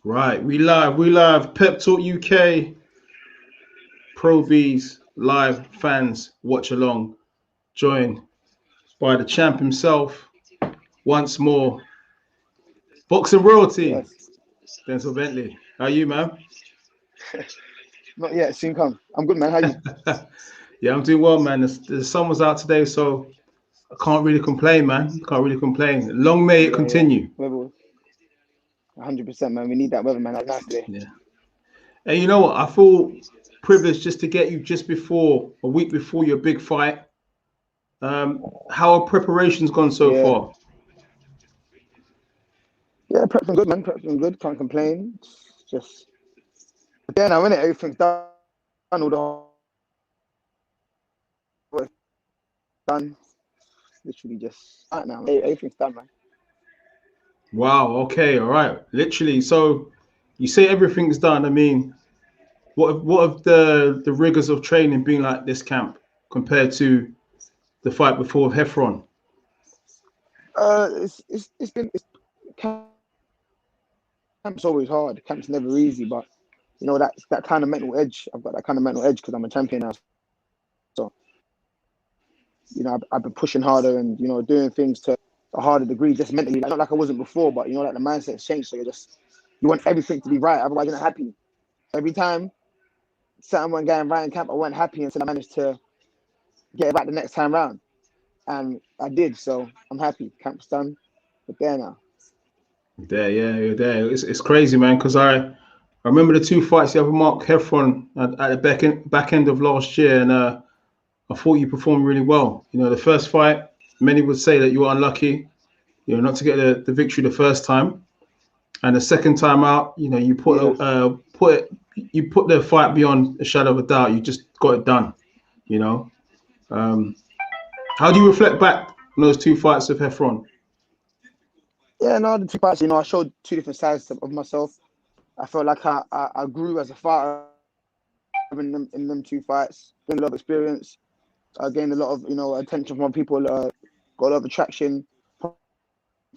Right, we live. Pep Talk UK, Pro Beez, live fans, watch along. Joined by the champ himself once more. Boxing royalty, Yes. Denzel Bentley. How are you, man? Not yet. Soon come. I'm good, man. How you? Yeah, I'm doing well, man. The sun was out today, so I can't really complain, man. Can't really complain. Long may it Yeah, yeah. continue. Weather was 100%, man. We need that weather, man. That's nice today. Yeah. And you know what? I feel privileged just to get you just before a week before your big fight. How are preparations gone so Yeah. far? Yeah, prep's been good, man. Prep's been good. Can't complain. It's just, but then I win it. Everything's done. All the hard work done. Literally just right now. Everything's done, man. Wow. Okay. All right. Literally. So you say everything's done. I mean, what have the rigors of training been like this camp compared to the fight before with Heffron? Camp's always hard. Camp's never easy, but that kind of mental edge. I've got that kind of mental edge because I'm a champion now. So I've been pushing harder and doing things to a harder degree, just mentally. Like, not like I wasn't before, but like the mindset's changed. So you want everything to be right, otherwise you're not happy. Every time something went going right in camp, I wasn't happy until I managed to get it right the next time round, and I did. So I'm happy. Camp's done. But there now. There, yeah, you're there. It's crazy, man. Because I remember the two fights you have with Mark Heffron at the back end of last year, and I thought you performed really well. You know, the first fight, many would say that you were unlucky, not to get the victory the first time. And the second time out, you Yeah. put the fight beyond a shadow of a doubt. You just got it done. You know, um, how do you reflect back on those two fights with Heffron? Yeah, no, the two parts, I showed two different sides of myself. I felt like I grew as a fighter in them two fights, gained a lot of experience. I gained a lot of, attention from people, got a lot of attraction,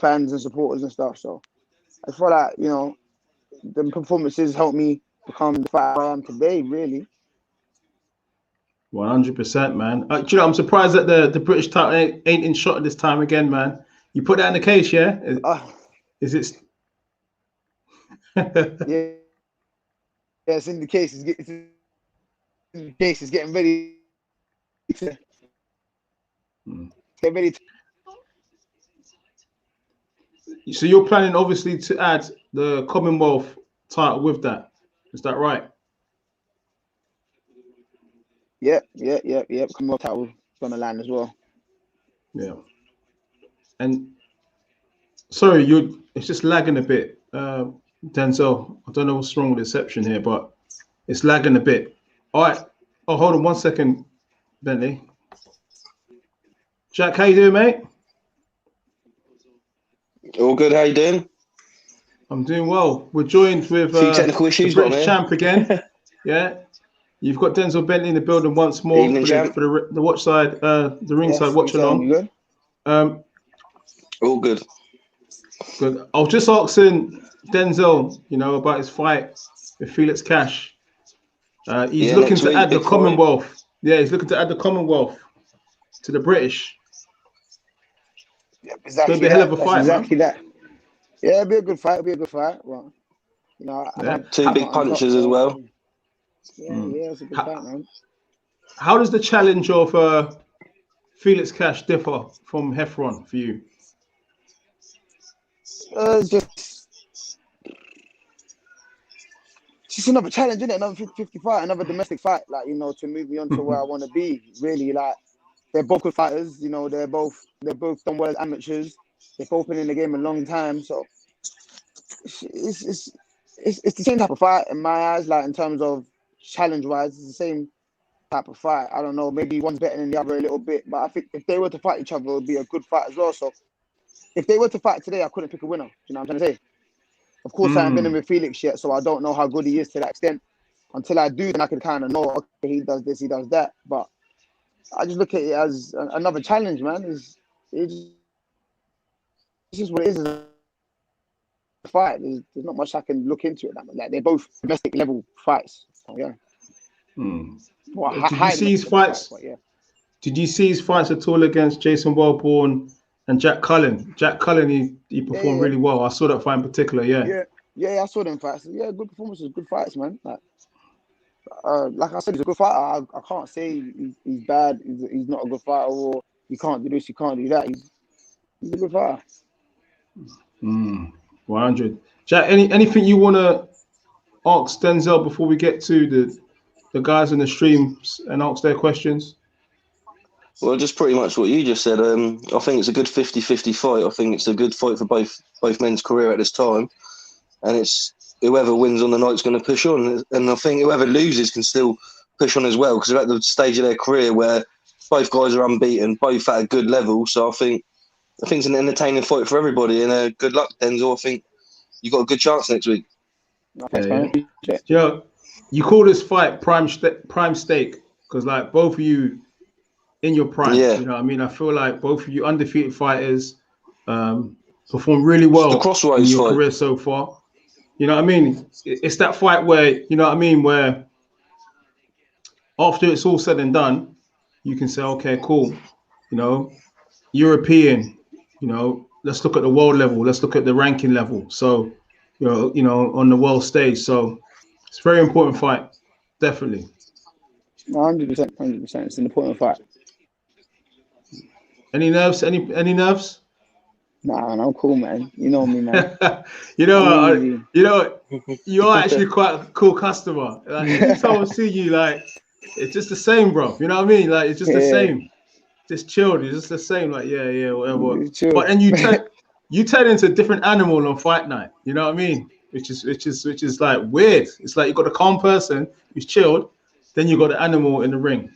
fans and supporters and stuff. So I feel like, the performances helped me become the fighter I am today, really. 100%, man. I'm surprised that the British title ain't in shot this time again, man. You put that in the case, yeah? Uh, Is it? yeah, yeah, it's in the case. It's in the case. It's getting ready to get ready to. So you're planning, obviously, to add the Commonwealth title with that. Is that right? Yep. Come on, title on the line as well. Yeah. And sorry, you. It's just lagging a bit, Denzel. I don't know what's wrong with the reception here, but it's lagging a bit. All right. Oh, hold on one second, Bentley. Jack, how you doing, mate? All good. How you doing? I'm doing well. We're joined with Few technical the issues, but I'm British here. champ again. Yeah. You've got Denzel Bentley in the building once more Evening, for the champ. for the watch side, the ringside Yes, what you watch saying? You along. good? Um, All good. good. I was just asking Denzel, about his fight with Felix Cash. He's Yeah, looking next to week, add the big fight. Commonwealth. Yeah, he's looking to add the Commonwealth to the British. Yep, It's gonna be exactly a hell that. of a That's fight, man. exactly that. Yeah, it'll be a good fight. It'll be a good fight. Well, I've Yeah. had Two Hammer big on top, punches as so well. yeah, Mm. yeah, it's a good How, fight, man. how does the challenge of Felix Cash differ from Heffron for you? Just another challenge, isn't it? Another 50 fight, another domestic fight. Like to move me on to where I want to be. Really, like they're both good fighters. They're both done well as amateurs. They've both been in the game a long time, so it's it's it's, it's the same type of fight in my eyes. Like in terms of challenge wise, it's the same type of fight. I don't know, maybe one's better than the other a little bit, but I think if they were to fight each other, it would be a good fight as well. So if they were to fight today, I couldn't pick a winner. You know what I'm trying to say? Of course, I haven't been in Mm. with Felix yet, so I don't know how good he is to that extent. Until I do, then I can kind of know, okay, he does this, he does that. But I just look at it as another challenge, man. It's just what it is as a fighter. fight. There's not much I can look into it. Like they're both domestic level fights. So, yeah. Well, Did you see his fights? But yeah. Did you see his fights at all against Jason Wellborn and Jack Cullen? Jack Cullen, he performed really well. I saw that fight in particular. Yeah, I saw them fights. Yeah, good performances, good fights, man. Like I said, he's a good fighter. I can't say he's bad. He's not a good fighter, or you can't do this, you can't do that. He's a good fighter. 100. Jack, anything you want to ask Denzel before we get to the guys in the streams and ask their questions? Well, just pretty much what you just said. I think it's a good 50-50 fight. I think it's a good fight for both men's career at this time. And it's whoever wins on the night's going to push on. And I think whoever loses can still push on as well, because they're at the stage of their career where both guys are unbeaten, both at a good level. So I think it's an entertaining fight for everybody. And good luck, Denzel. I think you got a good chance next week. Yeah. You call this fight prime stake because, like, both of you in your prime. Yeah. You know what I mean? I feel like both of you undefeated fighters perform really well in your career so far. You know what I mean? It's that fight where, you know what I mean, where after it's all said and done, you can say, okay, cool. You know, European, you know, let's look at the world level. Let's look at the ranking level. So, you know, on the world stage. So it's a very important fight. Definitely. 100%. It's an important fight. Any nerves? Any nerves? Nah, I'm cool, man. You know me, man. you are actually quite a cool customer. Like, every time I see you, like, it's just the same, bro. You know what I mean? Like, it's just the same. Just chilled. It's just the same. Like, whatever. But then you turn into a different animal on fight night. You know what I mean? Which is like weird. It's like you got a calm person who's chilled, then you got the animal in the ring.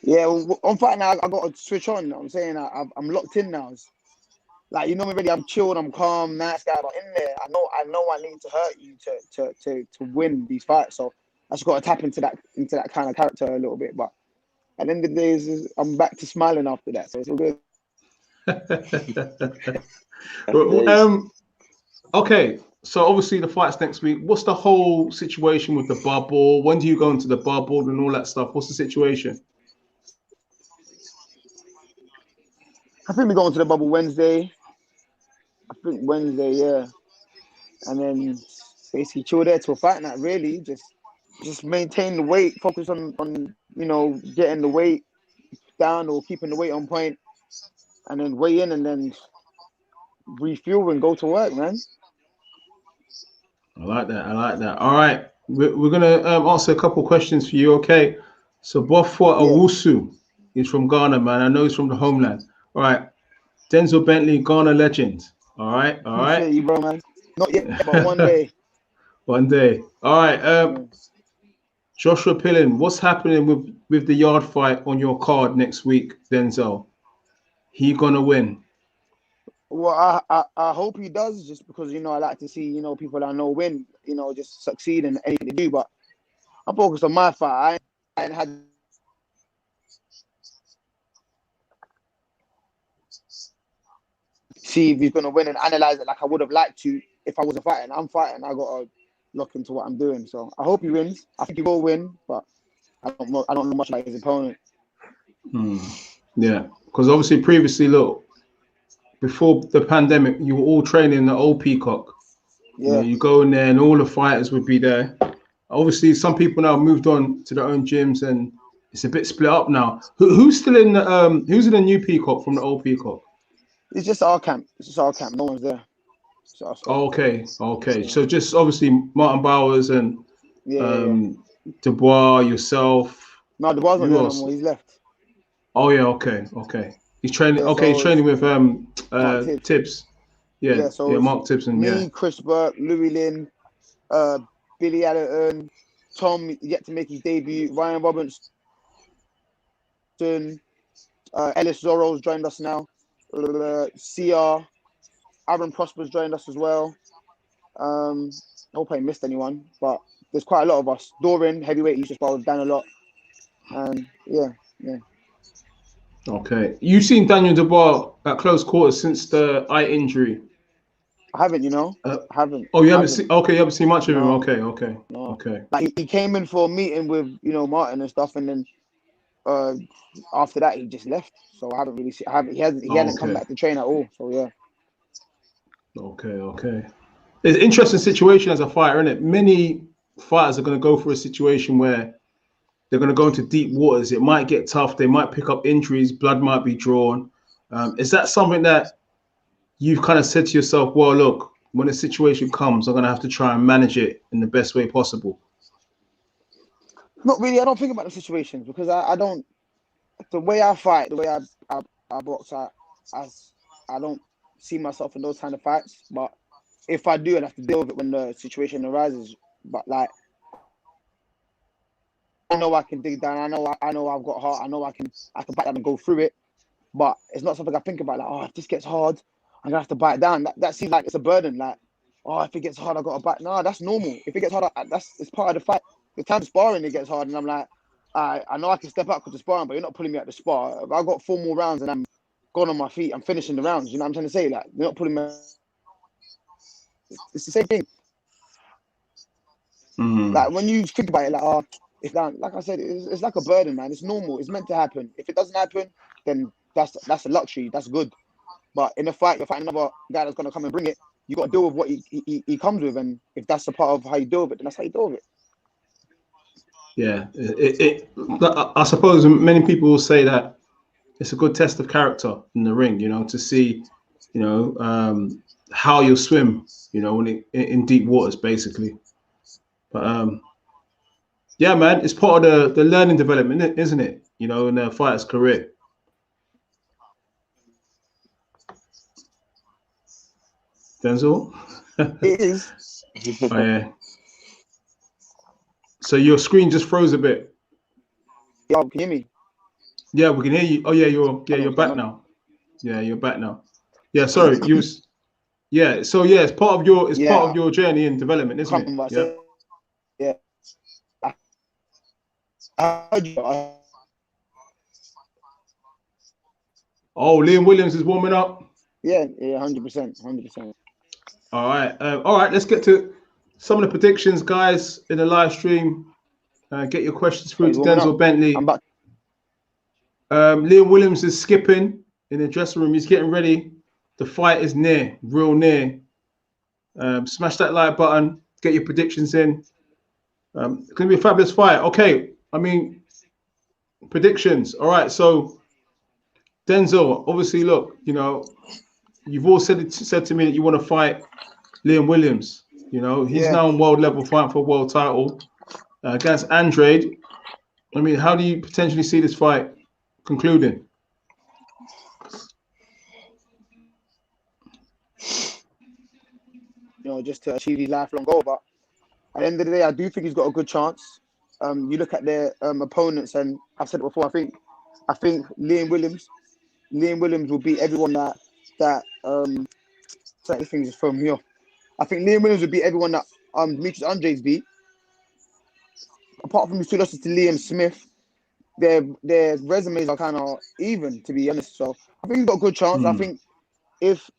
Yeah, well, on fight night, I got to switch on. You know what I'm saying? I'm locked in now. Like, you know me, really, I'm chilled, I'm calm, nice guy, but in there, I know I need to hurt you to win these fights. So I just got to tap into that kind of character a little bit. But at the end of the day, I'm back to smiling after that, so it's all good. Okay, so obviously the fight's next week. What's the whole situation with the bubble? When do you go into the bubble and all that stuff? What's the situation? I think we go into the bubble Wednesday. Yeah. And then basically chill there till fight night, really. Just maintain the weight, focus on you know, getting the weight down or keeping the weight on point, and then weigh in and then refuel and go to work, man. I like that. All right. We're gonna answer a couple questions for you, okay? So Bofwa Owusu is from Ghana, man. I know he's from the homeland. All right. Denzel Bentley, Ghana legend. All right. Appreciate you, bro, man. Not yet, but one day. One day. All right. Joshua Pillin, what's happening with the yard fight on your card next week, Denzel? He gonna win? Well, I hope he does, just because, you know, I like to see, you know, people I know win, you know, just succeed in anything they do. But I'm focused on my fight. I ain't had see if he's gonna win and analyze it like I would have liked to if I was fighting. I'm fighting. I gotta look into what I'm doing. So I hope he wins. I think he will win, but I don't know much about his opponent. Yeah, because obviously previously, look, before the pandemic, you were all training in the old Peacock. Yeah, you know, you go in there and all the fighters would be there. Obviously, some people now moved on to their own gyms and it's a bit split up now. Who's still in the who's in the new Peacock from the old Peacock? it's just our camp. No one's there. Okay. So just obviously Martin Bowers and Dubois, yourself. No, Dubois not there no more. He's left. Oh yeah, okay. He's training. Yeah, okay, he's training with Tibbs. Yeah, Mark Tibbs and me, Chris Burke, Louis Lynn, Billy Allerton, Tom yet to make his debut, Ryan Robinson, Ellis Zorro's joined us now, CR, Aaron Prosper's joined us as well. I hope I missed anyone, but there's quite a lot of us. Doran, heavyweight, he's just with Dan a lot. And yeah. Okay. You've seen Daniel Dubois at close quarters since the eye injury. I haven't, you know. Uh, I haven't. oh, you haven't Haven't. seen? Okay, you haven't seen much of him. No, no. Okay. Like he came in for a meeting with, you know, Martin and stuff, and then after that he just left. So I haven't really seen. I haven't. He hadn't come Okay. back to train at all. So yeah. Okay. It's an interesting situation as a fighter, isn't it? Many fighters are going to go through a situation where they're going to go into deep waters. It might get tough. They might pick up injuries. Blood might be drawn. Is that something that you've kind of said to yourself, well, look, when a situation comes, I'm going to have to try and manage it in the best way possible? Not really. I don't think about the situations because I don't. The way I fight, the way I box, I don't see myself in those kind of fights. But if I do, I'd have to deal with it when the situation arises. But like, I know I can dig down. I know I've got heart. I know I can bite down and go through it. But it's not something I think about. Like, oh, if this gets hard, I'm gonna have to bite down. That seems like it's a burden. Like, oh, if it gets hard, I got to bite. No, that's normal. If it gets hard, it's part of the fight. The time sparring, it gets hard, and I'm like, I know I can step out with the sparring, but you're not pulling me out the spar. If I got 4 more rounds and I'm going on my feet, I'm finishing the rounds. You know what I'm trying to say? Like, you're not pulling me. It's the same thing. Like when you think about it, like, oh, it's that, like I said, it's like a burden, man. It's normal. It's meant to happen. If it doesn't happen, then that's a luxury. That's good. But in a fight, you're fighting another guy that's gonna come and bring it. You got to deal with what he comes with, and if that's a part of how you deal with it, then that's how you deal with it. Yeah, I suppose many people will say that it's a good test of character in the ring, you know, to see, you know, how you swim, you know, when in deep waters, basically. But yeah, man, it's part of the learning development, isn't it? You know, in a fighter's career. Denzel? It is. Oh, yeah. So your screen just froze a bit. Yo, can you hear me? Yeah, we can hear you. Oh yeah, you're back now. Yeah, you're back now. Yeah, sorry, you was. Yeah, so yeah, it's part of your journey and development, isn't it? Yeah. Yeah. I heard you. Oh, Liam Williams is warming up. Yeah, 100%. All right. Let's get to some of the predictions, guys, in the live stream. Get your questions through to Denzel Bentley. I'm back. Liam Williams is skipping in the dressing room. He's getting ready. The fight is near, real near. Smash that like button. Get your predictions in. It's going to be a fabulous fight. Okay, I mean, predictions. All right, so Denzel, obviously, look, you know, you've all said to me that you want to fight Liam Williams. You know, he's now on world level fighting for a world title against Andrade. I mean, how do you potentially see this fight concluding? You know, just to achieve his lifelong goal. But at the end of the day, I do think he's got a good chance. You look at their opponents, and I've said it before. I think Liam Williams will beat everyone that sorry, this thing just thrown me off. I think Liam Williams will beat everyone that Demetrius Andrade's beat. Apart from his 2 losses to Liam Smith, their resumes are kind of even, to be honest. So I think he's got a good chance. I think if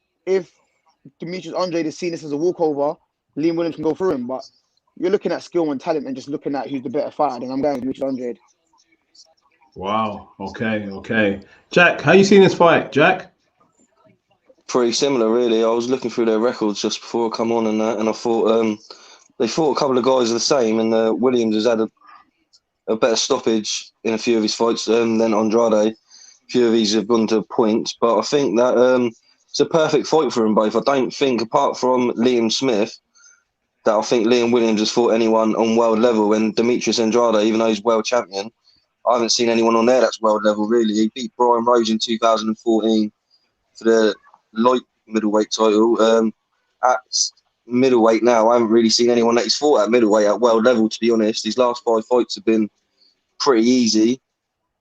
Demetrius Andrade is seen this as a walkover, Liam Williams can go through him. But you're looking at skill and talent and just looking at who's the better fighter, then I'm going with Demetrius Andrade. Wow. Okay. Jack, how you seen this fight, Jack? Pretty similar, really. I was looking through their records just before I come on and I thought they fought a couple of guys the same, and Williams has had a better stoppage in a few of his fights than Andrade. A few of these have gone to points, but I think that it's a perfect fight for them both. I don't think, apart from Liam Smith, that I think Liam Williams has fought anyone on world level. And Demetrius Andrade, even though he's world champion, I haven't seen anyone on there that's world level, really. He beat Brian Rose in 2014 for the light middleweight title. At middleweight now, I haven't really seen anyone that he's fought at middleweight at world level, to be honest. His last 5 fights have been pretty easy.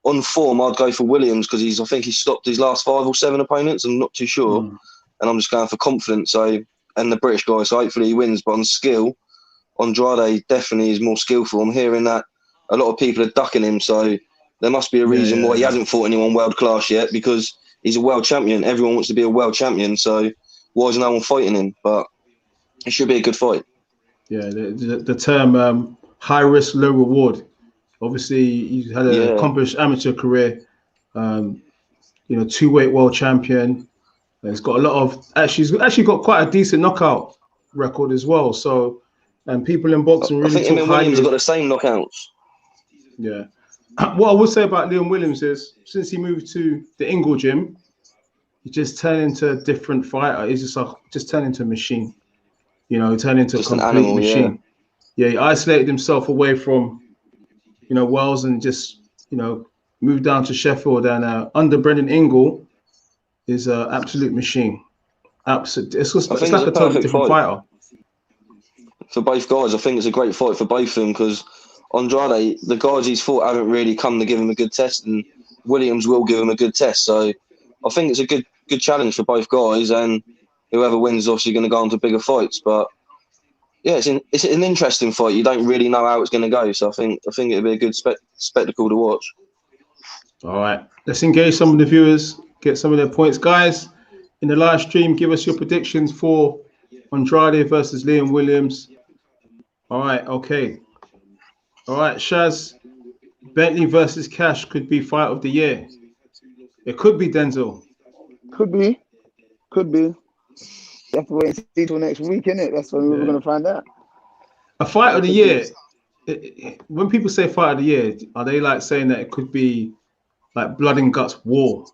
On form, I'd go for Williams because I think he's stopped his last 5 or 7 opponents. I'm not too sure. And I'm just going for confidence. And the British guy, so hopefully he wins. But on skill, Andrade definitely is more skillful. I'm hearing that a lot of people are ducking him, so there must be a reason why he hasn't fought anyone world class yet, because he's a world champion. Everyone wants to be a world champion, so why is no one fighting him? But it should be a good fight. Yeah, the term high risk, low reward. Obviously, he's had an accomplished amateur career. Two-weight world champion. He's got a lot of he's actually got quite a decent knockout record as well. So, and people in boxing really I think him and Williams have got the same knockouts. Yeah. What I would say about Liam Williams is, since he moved to the Ingle gym, he just turned into a different fighter. He's just turned into a machine. He turned into a complete machine. Yeah, he isolated himself away from, Wales and just, moved down to Sheffield. And under Brendan Ingle is an absolute machine. Absolute. It's like a totally different fighter. For both guys, I think it's a great fight for both of them because Andrade, the guys he's fought haven't really come to give him a good test, and Williams will give him a good test. So I think it's a good challenge for both guys, and whoever wins is obviously going to go on to bigger fights. But yeah, it's an interesting fight. You don't really know how it's going to go, so I think it'll be a good spectacle to watch. All right, let's engage some of the viewers, get some of their points, guys. In the live stream, give us your predictions for Andrade versus Liam Williams. All right, okay. All right, Shaz, Bentley versus Cash could be fight of the year. It could be, Denzel. Could be. You have to wait and see till next week, innit? That's when we're going to find out. A fight of the year. When people say fight of the year, are they like saying that it could be like blood and guts war?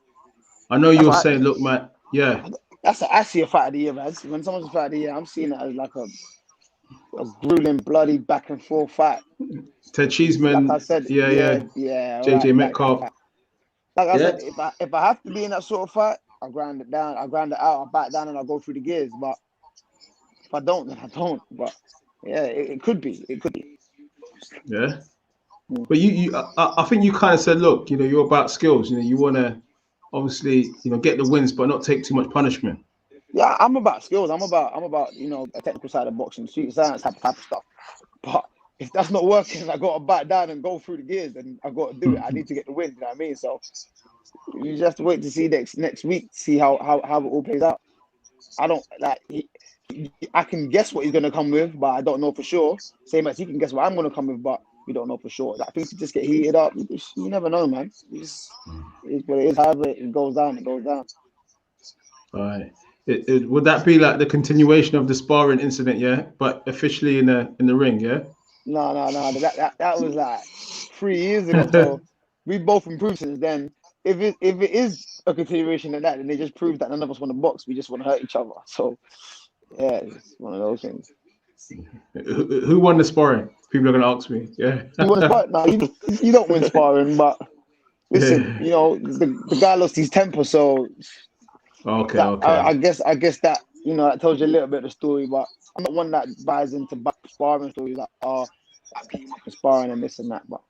I know you're saying, look, man, yeah. I see a fight of the year, man. When someone's a fight of the year, I'm seeing it as like a grueling, bloody back and forth fight. Ted Cheeseman, like I said, yeah. JJ right, Metcalf. Like I said, if I have to be in that sort of fight, I'll grind it down. I'll grind it out. I'll back down and I'll go through the gears. But if I don't, then I don't. But yeah, it could be. It could be. Yeah. But I think you kind of said, look, you're about skills. You want to obviously, get the wins, but not take too much punishment. Yeah, I'm about skills. I'm about a technical side of boxing, street science type of stuff. But if that's not working, I got to back down and go through the gears, and I got to do it. I need to get the win. You know what I mean? So you just have to wait to see next week, see how it all plays out. I don't like. I can guess what he's going to come with, but I don't know for sure. Same as he can guess what I'm going to come with, but we don't know for sure. Like, things just get heated up. You never know, man. It's what it is. However it goes down, it goes down. All right. Would that be like the continuation of the sparring incident, yeah? But officially in the ring, yeah? No. That was like 3 years ago. So we both improved since then. If it is a continuation of that, then they just proved that none of us want to box. We just want to hurt each other. So yeah, it's one of those things. Who won the sparring? People are gonna ask me. Yeah. You won sparring? No, you don't win sparring, but listen, the guy lost his temper, so okay. I guess that that tells you a little bit of the story, but I'm not one that buys into sparring stories like sparring and this and that. But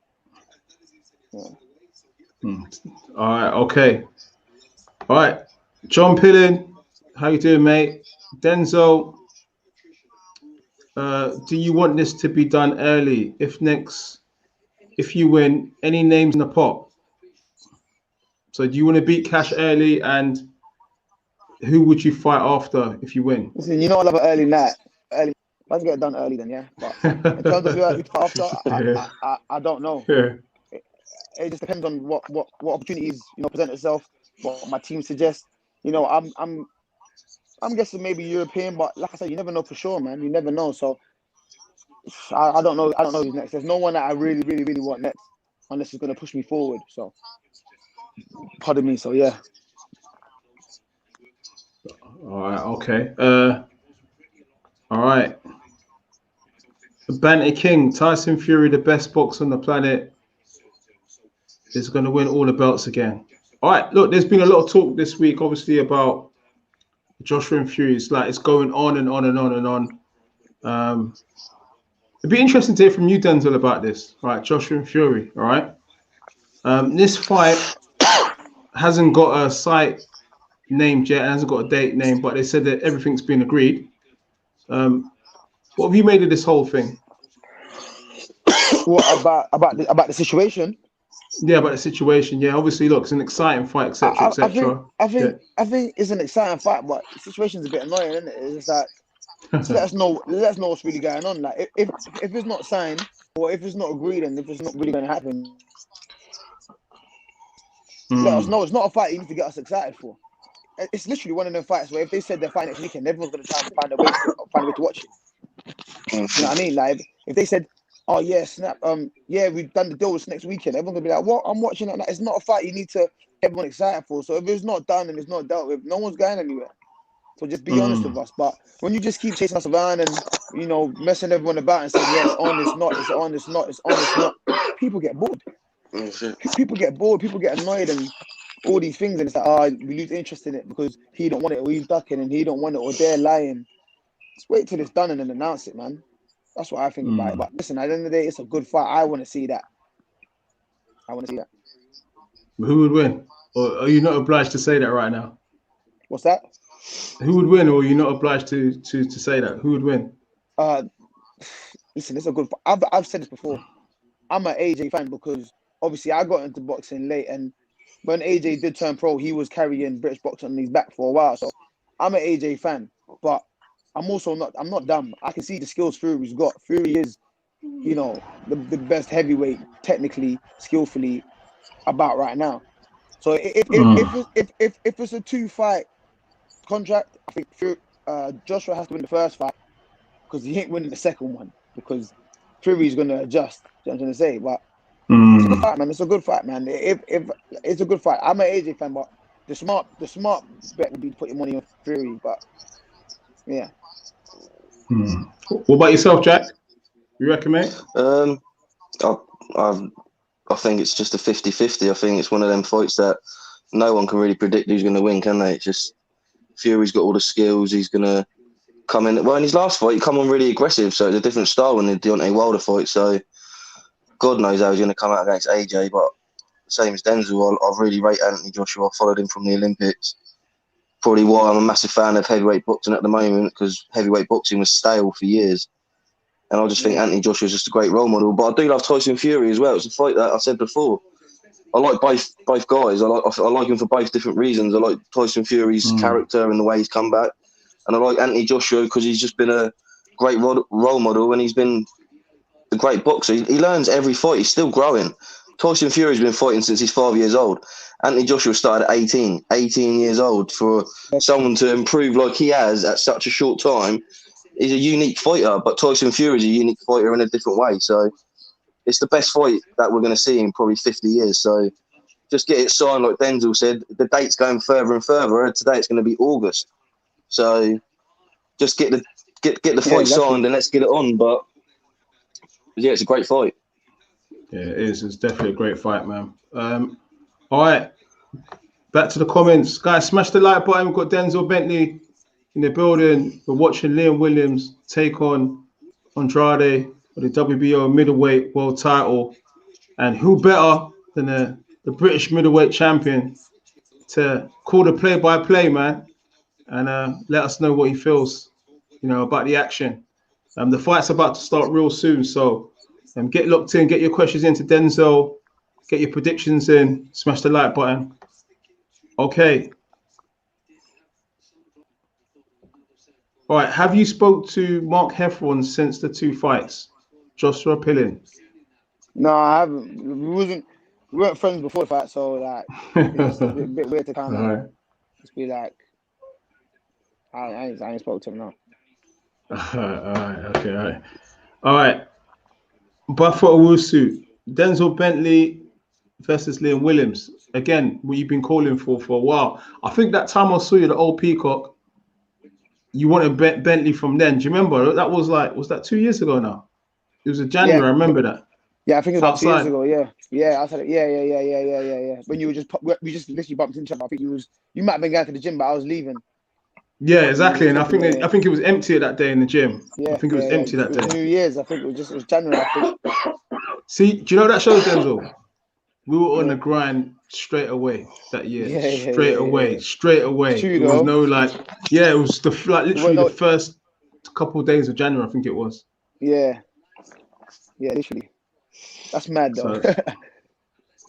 yeah. All right, okay. All right, John Pillin, how you doing, mate? Denzel, do you want this to be done early? If you win, any names in the pot? So do you want to beat Cash early, and who would you fight after if you win? Listen, I love an early night. Let's get it done early then, yeah. But in terms of who I fight after, I don't know. Yeah. It just depends on what opportunities present itself, what my team suggests. I'm guessing maybe European, but like I said, you never know for sure, man. You never know. So I don't know. I don't know who's next. There's no one that I really, really, really want next, unless it's going to push me forward. So, pardon me. So yeah. All right. Okay. All right. Banter King, Tyson Fury, the best boxer on the planet, is going to win all the belts again. All right. Look, there's been a lot of talk this week, obviously, about Joshua and Fury. It's going on and on and on and on. It'd be interesting to hear from you, Denzel, about this. All right, Joshua and Fury. All right. This fight hasn't got a site named yet, hasn't got a date named, but they said that everything's been agreed. What have you made of this whole thing? What about the situation? Yeah, about the situation. Yeah, obviously, look, it's an exciting fight, etc., I etc. think it's an exciting fight, but the situation's a bit annoying, isn't it? It's just like, just let us know what's really going on. Like if it's not signed or if it's not agreed and if it's not really going to happen, let us know. It's not a fight you need to get us excited for. It's literally one of them fights where if they said they're fighting next weekend, everyone's going to try and find a way to watch it. You know what I mean? Like if they said, "Oh yeah, snap, yeah, we've done the deal this next weekend," everyone's gonna be like, "What? I'm watching it." Like, it's not a fight you need to get everyone excited for. So if it's not done and it's not dealt with, no one's going anywhere. So just be honest with us. But when you just keep chasing us around and messing everyone about and saying, "Yeah, it's on, it's not, it's on, it's not, it's on, it's not," people get bored. People get bored. People get annoyed and all these things, and it's like, "Oh, we lose interest in it because he don't want it, or he's ducking, and he don't want it, or they're lying." Just wait till it's done and then announce it, man. That's what I think about it. But listen, at the end of the day, it's a good fight. I want to see that. Who would win? Or are you not obliged to say that right now? What's that? Who would win, or are you not obliged to say that? Who would win? Listen, it's a good fight. I've said this before. I'm an AJ fan because obviously I got into boxing late, and when AJ did turn pro, he was carrying British boxing on his back for a while. So I'm an AJ fan, but I'm not dumb. I can see the skills Fury's got. Fury is, the best heavyweight, technically, skillfully, about right now. So if it's a 2-fight contract, I think Joshua has to win the first fight because he ain't winning the second one because Fury's gonna adjust. You know what I'm trying to say? But it's a good fight, man. It's a good fight, man. If it's a good fight, I'm an AJ fan, but the smart bet would be putting money on Fury. But yeah. What about yourself, Jack? You recommend? I think it's just a 50-50. I think it's one of them fights that no one can really predict who's going to win, can they? It's just Fury's got all the skills. He's going to come in. Well, in his last fight, he come on really aggressive, so it's a different style than the Deontay Wilder fight. So God knows how he's going to come out against AJ. But same as Denzel, I really rate Anthony Joshua. I followed him from the Olympics. Probably why I'm a massive fan of heavyweight boxing at the moment, because heavyweight boxing was stale for years. And I just think Anthony Joshua is just a great role model. But I do love Tyson Fury as well. It's a fight that I said before. I like both guys. I like him for both different reasons. I like Tyson Fury's character and the way he's come back. And I like Anthony Joshua because he's just been a great role model and he's been a great boxer. He learns every fight. He's still growing. Tyson Fury's been fighting since he's 5 years old. Anthony Joshua started at 18 years old. For someone to improve like he has at such a short time, he's a unique fighter. But Tyson Fury's a unique fighter in a different way. So it's the best fight that we're going to see in probably 50 years. So just get it signed, like Denzel said. The date's going further and further. Today it's going to be August. So just get the fight signed and let's get it on. But yeah, it's a great fight. Yeah, it is. It's definitely a great fight, man. All right, back to the comments, guys. Smash the like button. We've got Denzel Bentley in the building. We're watching Liam Williams take on Andrade for the WBO middleweight world title, and who better than the British middleweight champion to call the play-by-play, man, and let us know what he feels, about the action. The fight's about to start real soon, so get locked in, get your questions into Denzel, get your predictions in, smash the like button. Okay. All right, have you spoke to Mark Heffron since the 2 fights? Joshua Pillin? No, I haven't. We weren't friends before the fight, so like it's just a bit weird to kind of just be like, I ain't spoke to him now. All right. Buffalo Owusu, Denzel Bentley versus Liam Williams. Again, what you've been calling for a while. I think that time I saw you, the old Peacock, you wanted Bentley from then. Do you remember? That was that 2 years ago now? It was in January. I remember that. Yeah, I think it was about 2 years ago. Yeah. I said it. Yeah. When you were we just literally bumped into each other. I think you might have been going to the gym, but I was leaving. Yeah, exactly. And I think it was empty that day in the gym. Yeah, I think it was empty that day. New Year's. I think it was January. I think. See, do you know that shows, Denzel? We were on the grind straight away that year. Straight away. It was no it was literally the first couple of days of January, I think it was. Yeah, literally. That's mad though.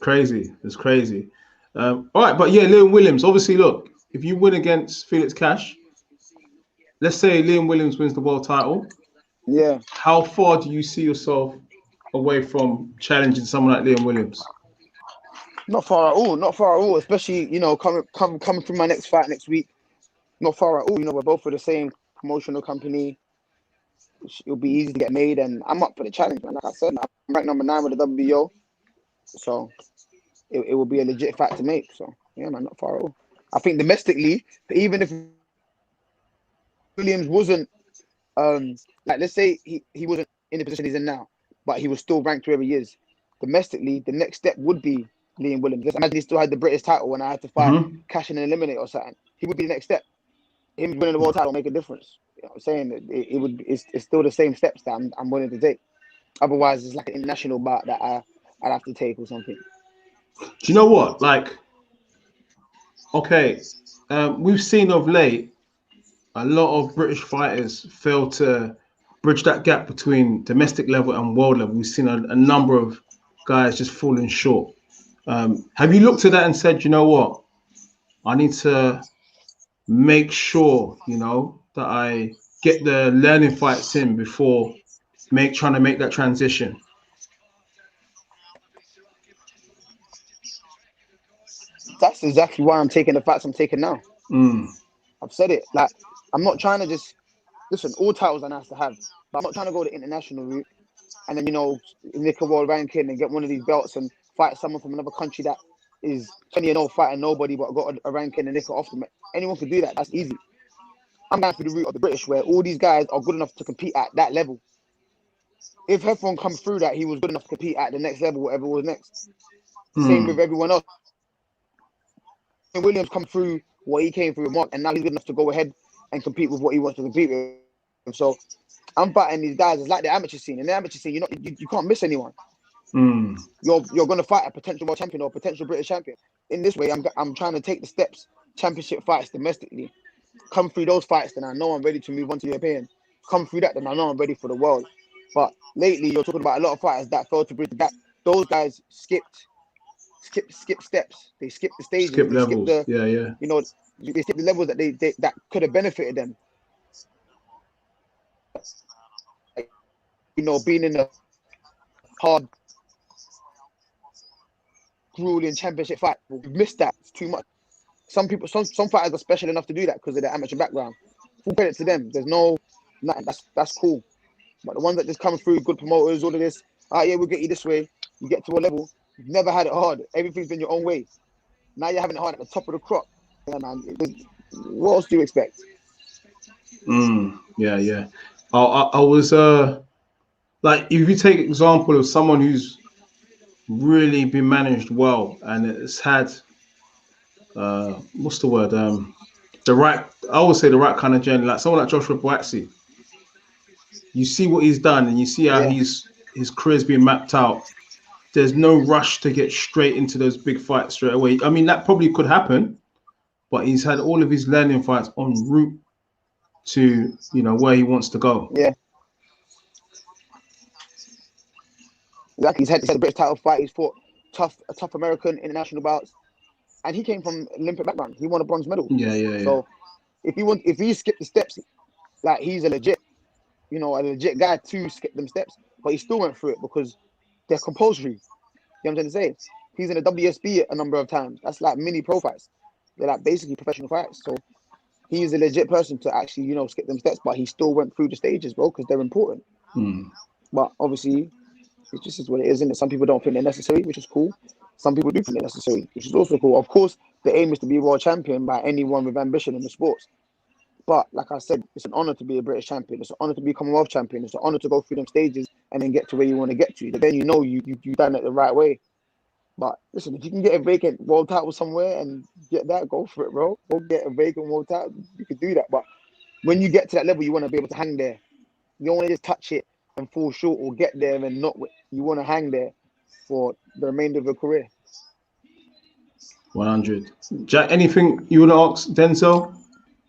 crazy. It's crazy. All right, but yeah, Liam Williams. Obviously, look, if you win against Felix Cash, let's say Liam Williams wins the world title. Yeah. How far do you see yourself away from challenging someone like Liam Williams? Not far at all. Not far at all. Especially, coming from my next fight next week. Not far at all. We're both for the same promotional company. It'll be easy to get made, and I'm up for the challenge, man. Like I said, I'm ranked number 9 with the WBO, so it will be a legit fight to make. So yeah, man, not far at all. I think domestically, even if Williams wasn't, let's say he wasn't in the position he's in now, but he was still ranked wherever he is. Domestically, the next step would be Liam Williams. Just imagine he still had the British title when I had to fight Cash and eliminate or something. He would be the next step. Him winning the world title will make a difference. You know what I'm saying? It's still the same steps that I'm willing to take. Otherwise, it's like an international bout that I'd have to take or something. Do you know what? Like, okay, we've seen of late a lot of British fighters fail to bridge that gap between domestic level and world level. We've seen a number of guys just falling short. Have you looked at that and said, you know what? I need to make sure, that I get the learning fights in before trying to make that transition? That's exactly why I'm taking the fights I'm taking now. I've said it. Like, I'm not trying to just listen. All titles are nice to have, but I'm not trying to go the international route and then nick a world ranking and get one of these belts and fight someone from another country that is 20-0 fighting nobody but got a ranking and nick it off them. Anyone can do that. That's easy. I'm going through the route of the British where all these guys are good enough to compete at that level. If Heffron comes through that, he was good enough to compete at the next level, whatever was next. Same with everyone else. Williams come through what he came through with Mark, and now he's good enough to go ahead and compete with what he wants to compete with. So I'm fighting these guys. It's like the amateur scene. In the amateur scene, you can't miss anyone. You're going to fight a potential world champion or a potential British champion. In this way, I'm trying to take the steps, championship fights domestically. Come through those fights, then I know I'm ready to move on to European. Come through that, then I know I'm ready for the world. But lately, you're talking about a lot of fighters that failed to bridge the gap. Those guys skip steps. They skip the stages. Skip they levels. Skip They skip the levels that they that could have benefited them. Being in the hard, grueling championship fight, we've missed that. It's too much. Some fighters are special enough to do that because of their amateur background. Full credit to them. There's nothing. That's cool. But the ones that just come through, good promoters, all of this, yeah, we'll get you this way. You get to a level. You've never had it hard. Everything's been your own way. Now you're having it hard at the top of the crop. Yeah, man. What else do you expect? Yeah. I was like, if you take example of someone who's really been managed well and it's had what's the word? The right kind of journey, like someone like Joshua Boaxi. You see what he's done and you see how his career's been mapped out. There's no rush to get straight into those big fights straight away. I mean, that probably could happen, but he's had all of his learning fights en route to, where he wants to go. Yeah. Exactly. He's had a British title fight. He's fought tough American international bouts. And he came from Olympic background. He won a bronze medal. Yeah. So if he skipped the steps, like, he's a legit guy to skip them steps, but he still went through it because they're compulsory. You know what I'm trying to say? He's in a WSB a number of times. That's like mini pro fights. They're like basically professional fights. So he's a legit person to actually, skip them steps, but he still went through the stages, bro, because they're important. But obviously, it just is what it is, isn't it? Some people don't think they're necessary, which is cool. Some people do think they're necessary, which is also cool. Of course, the aim is to be world champion by anyone with ambition in the sports. But like I said, it's an honor to be a British champion. It's an honor to be a Commonwealth champion. It's an honor to go through them stages and then get to where you want to get to. Then you've done it the right way. But listen, if you can get a vacant world title somewhere and get that, go for it, bro. Go get a vacant world title. You could do that. But when you get to that level, you want to be able to hang there. You don't want to just touch it and fall short or get there and not. You want to hang there for the remainder of your career. 100. Jack, anything you want to ask Denzel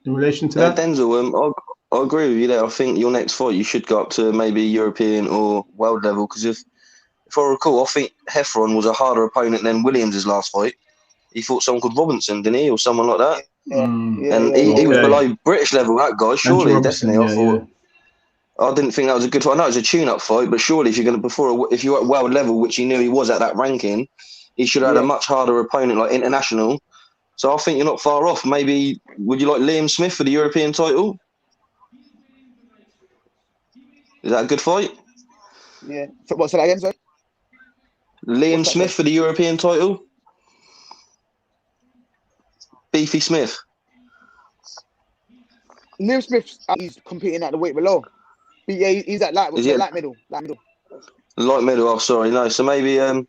in relation to that? Denzel, I agree with you there. I think your next fight, you should go up to maybe European or world level, because if if I recall, I think Heffron was a harder opponent than Williams' last fight. He fought someone called Robinson, didn't he, or someone like that? And he was below British level, that guy. Surely, definitely. I thought. I didn't think that was a good fight. I know it was a tune-up fight, but surely if you're going to if you're at world level, which he knew he was at that ranking, he should have had a much harder opponent like international. So I think you're not far off. Maybe would you like Liam Smith for the European title? Is that a good fight? Yeah. So what's that again, sir? Liam Smith for the European title? Beefy Smith. Liam Smith, he's competing at the weight below. Yeah, he's at light middle. Light middle. Oh, sorry, no. So maybe I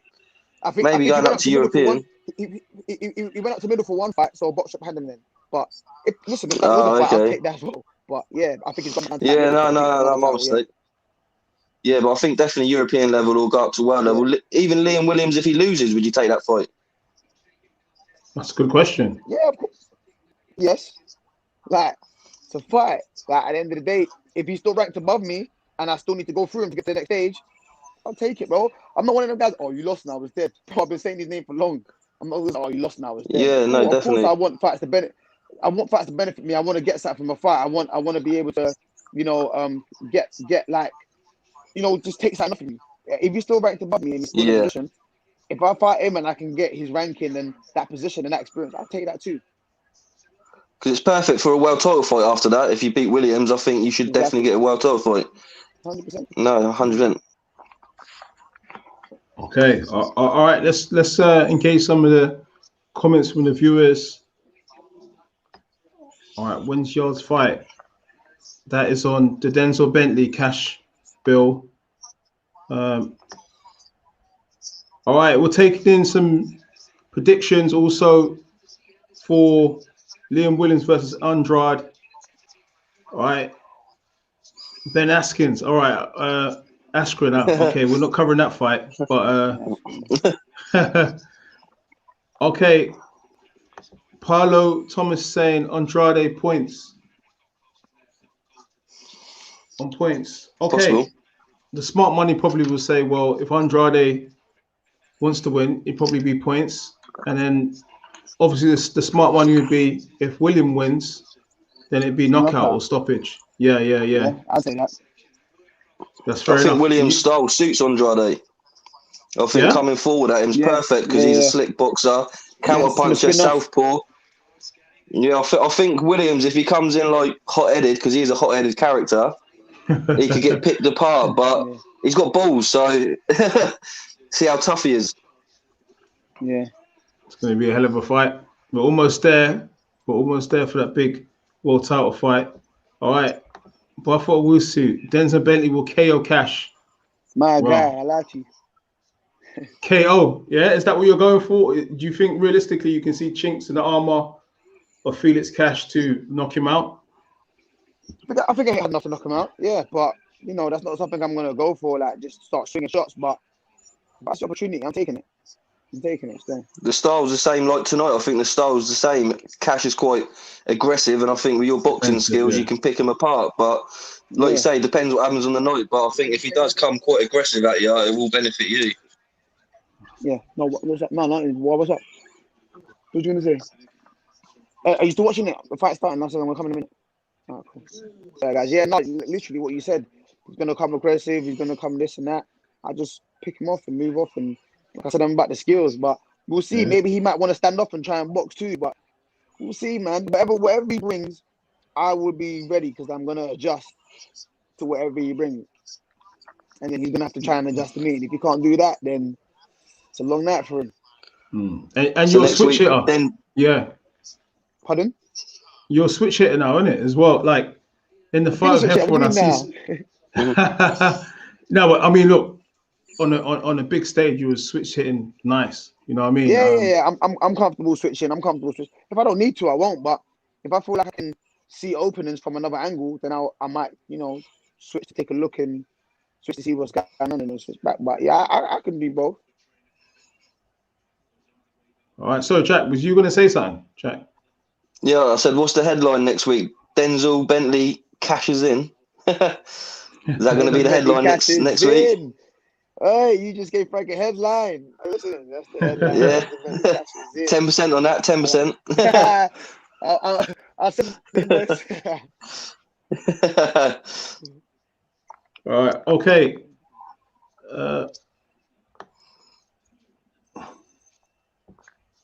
think going up to European. He went up to middle for one fight, so box up had him then. But if that was a fight, I'll take that as well. But yeah, I think he's gone down to no, my mistake. Yeah, but I think definitely European level will go up to world level. Even Liam Williams, if he loses, would you take that fight? That's a good question. Yeah, of course. Yes. Like, it's a fight. Like, at the end of the day, if he's still ranked above me and I still need to go through him to get to the next stage, I'll take it, bro. I'm not one of them guys, you lost now, I was dead. Bro, I've been saying his name for long. I'm not always, you lost now, I was dead. Yeah, no, of definitely. Course I want fights to benefit me. I want to get something from a fight. I want to be able to, get like, just take something off of me. If he's still ranked above me in his position, if I fight him and I can get his ranking and that position and that experience, I'll take that too. Because it's perfect for a world title fight after that. If you beat Williams, I think you should definitely get a world title fight. 100%. No, 100%. Okay. All right. Let's engage some of the comments from the viewers. All right. When's yours fight? That is on the Denzel Bentley cash bill. All right. We're taking in some predictions also for Liam Williams versus Andrade. All right. Ben Askins. All right. Askren. Okay, we're not covering that fight, but okay. Paulo Thomas saying Andrade points. On points. Okay. Possible. The smart money probably will say, well, if Andrade wants to win, it'd probably be points. And then obviously the smart money would be if William wins, then it'd be knockout or stoppage. Yeah. I'll say that. That's fair enough. I think Williams' style suits Andrade. I think coming forward at him is perfect because he's a slick boxer, counter puncher, southpaw. Yeah, I think Williams, if he comes in like hot-headed, because he's a hot-headed character, he could get picked apart, but he's got balls, so see how tough he is. Yeah. It's going to be a hell of a fight. We're almost there. We're almost there for that big world title fight. All right. Buffalo Wusu. Denzel Bentley will KO Cash. My guy, I like you. KO, yeah? Is that what you're going for? Do you think realistically you can see chinks in the armor of Felix Cash to knock him out? I think I have enough to knock him out. Yeah, but that's not something I'm gonna go for. Like just start swinging shots. But that's the opportunity. I'm taking it. So. The style's the same like tonight. I think the style's the same. Cash is quite aggressive, and I think with your boxing skills, you can pick him apart. But like you say, it depends what happens on the night. But I think if he does come quite aggressive at you, it will benefit you. Yeah. No. What's up? No. What's up? What you gonna say? Are you still watching it? The fight's starting. I'm gonna come in a minute. Oh, cool. Guys. Yeah. No. Literally, what you said. He's gonna come aggressive. He's gonna come this and that. I just pick him off and move off and. Like I said, I'm about the skills, but we'll see. Yeah. Maybe he might want to stand up and try and box too, but we'll see, man. Whatever he brings, I will be ready because I'm going to adjust to whatever he brings. And then he's going to have to try and adjust to me. And if he can't do that, then it's a long night for him. And so you're a switch hitter. Then... Yeah. Pardon? You're a switch hitter now, isn't it, as well? Like, in the fight of Heffron, I see... No, but I mean, look. On a big stage, you was switch hitting nice. You know what I mean? Yeah. I'm comfortable switching. If I don't need to, I won't. But if I feel like I can see openings from another angle, then I might, switch to take a look and switch to see what's going on and then switch back. But yeah, I can do both. All right. So, Jack, was you going to say something, Jack? Yeah, I said, what's the headline next week? Denzel Bentley cashes in. Is that going to be the headline next week? Hey, you just gave Frank a headline. Listen, that's the headline. Yeah. 10% on that. 10%. I'll send the invoice. All right. Okay.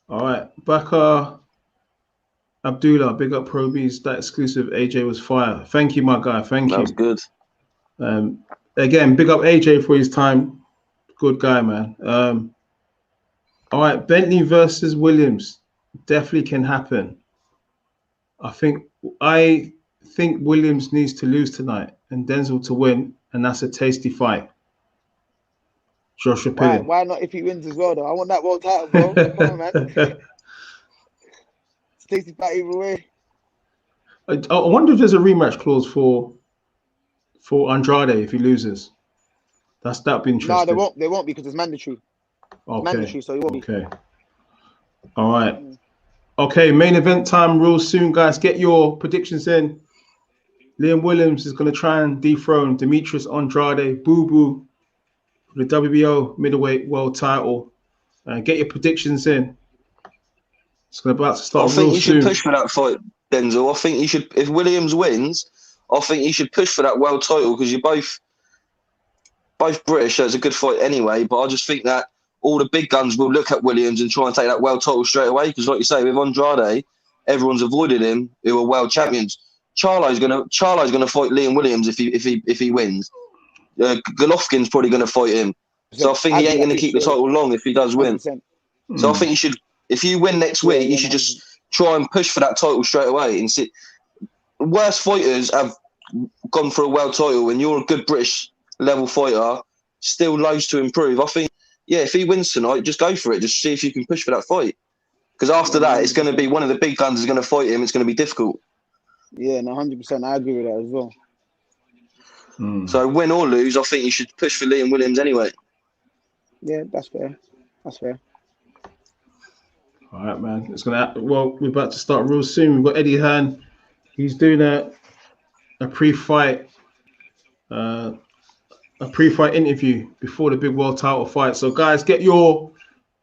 All right. Baka Abdullah, big up Pro Beez. That exclusive AJ was fire. Thank you, my guy. Thank That you. was good. Again, big up AJ for his time. Good guy, man. All right. Bentley versus Williams definitely can happen. I think Williams needs to lose tonight and Denzel to win, and that's a tasty fight. Joshua Pilling. Why not if he wins as well, though? I want that world title, bro. Come on, man. It's tasty fight either way. I wonder if there's a rematch clause for Andrade if he loses. That'd be interesting. No, they won't because it's mandatory. Okay. Mandatory, so it won't be. Okay. All right. Okay, main event time real soon, guys. Get your predictions in. Liam Williams is going to try and dethrone Demetrius Andrade, Boo Boo, for the WBO middleweight world title. Get your predictions in. It's about to start. I think you should push for that fight, Denzel. I think you should. If Williams wins, I think you should push for that world title because you're both British. So it's a good fight anyway. But I just think that all the big guns will look at Williams and try and take that world title straight away. Because, like you say, with Andrade, everyone's avoided him. Who are world champions. Charlo's gonna fight Liam Williams if he wins. Golovkin's probably gonna fight him. So I think he ain't gonna keep the title long if he does win. 100%. So I think you should. If you win next week, you should just try and push for that title straight away. And see, worst fighters have gone for a world title, and you're a good British level fighter. Still loads to improve. I think, if he wins tonight, just go for it. Just see if you can push for that fight. Because after that, it's going to be one of the big guns is going to fight him. It's going to be difficult. Yeah, no, 100%. I agree with that as well. So win or lose, I think you should push for Liam Williams anyway. Yeah, that's fair. That's fair. All right, man. We're about to start real soon. We've got Eddie Hearn. He's doing a pre-fight interview before the big world title fight. So, guys, get your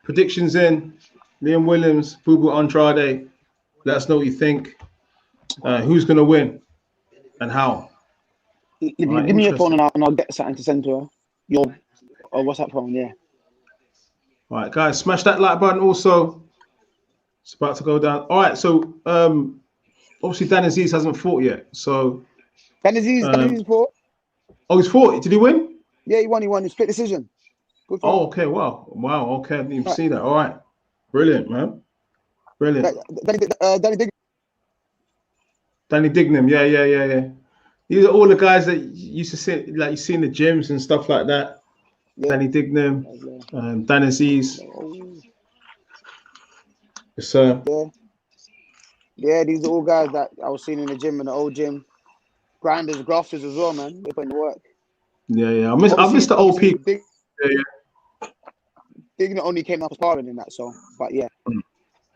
predictions in. Liam Williams, Boo Boo Andrade. Let us know what you think. Who's going to win and how? Give me your phone and I'll get something to send to her. Your WhatsApp phone, yeah. All right, guys, smash that like button also. It's about to go down. All right, so obviously Dan Aziz hasn't fought yet. So Dan Aziz fought. Oh, he's fought. Did he win? Yeah, he won. He split decision. Good fight. Oh, okay. Wow. Okay, I didn't even see that. All right. Brilliant, man. Brilliant. Danny Dignam. Yeah. These are all the guys that used to see, like you see in the gyms and stuff like that. Yeah. Danny Dignam, Dan Aziz. Yes, sir. Yeah, these are all guys that I was seeing in the gym, in the old gym. Grinders, grafters as well, man. They put in the work. Yeah. I miss the old people. Yeah. Dignam only came up sparring in that, so. But yeah. But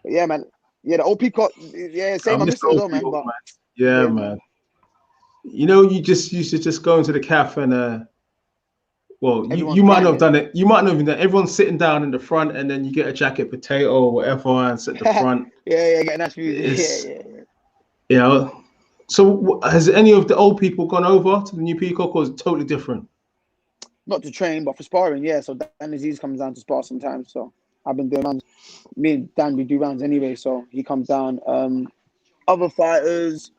yeah, man. Yeah, the old Peacock. Yeah, same. I miss it as well, man. But, yeah, man. You know, you used to just go into the cafe and you might not have done it. You might not have done it. Everyone's sitting down in the front, and then you get a jacket potato or whatever and sit at the front. yeah, getting that music. Yeah. So, has any of the old people gone over to the new Peacock, or is it totally different? Not to train, but for sparring, yeah. So Dan Aziz comes down to spar sometimes. So I've been doing rounds. Me and Dan, we do rounds anyway. So he comes down. Other fighters,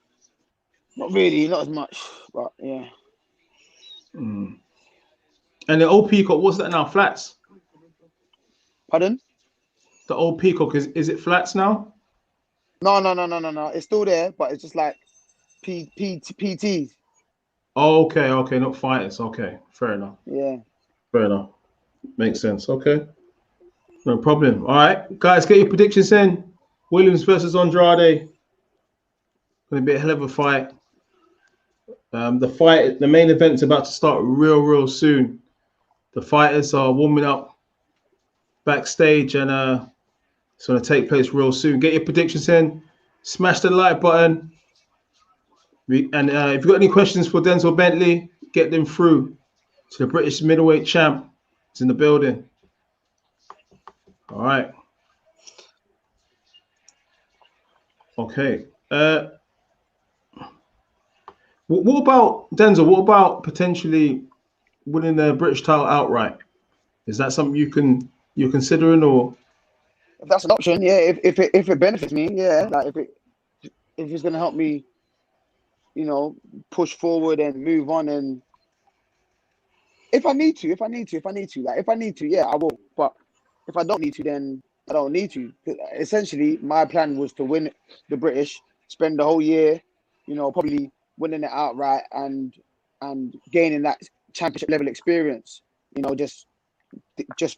not really, not as much, but yeah. And the old Peacock, what's that now? Flats? Pardon? The old Peacock, is it flats now? No. It's still there, but it's just like PTs. Oh, okay. Not fighters. Okay, fair enough. Yeah. Fair enough. Makes sense. Okay. No problem. All right, guys, get your predictions in. Williams versus Andrade. Going to be a hell of a fight. The main event's about to start real soon. The fighters are warming up backstage, and it's going to take place real soon. Get your predictions in. Smash the like button. If you've got any questions for Denzel Bentley, get them through to the British middleweight champ It's in the building. All right. Okay. What about Denzel? What about potentially winning the British title outright? Is that something you're considering, or? If that's an option, yeah. If it benefits me, yeah. Like if it's gonna help me, you know, push forward and move on, and if I need to, like if I need to, yeah, I will. But if I don't need to, then I don't need to. Essentially, my plan was to win the British, spend the whole year, you know, probably winning it outright and gaining that championship level experience. You know, just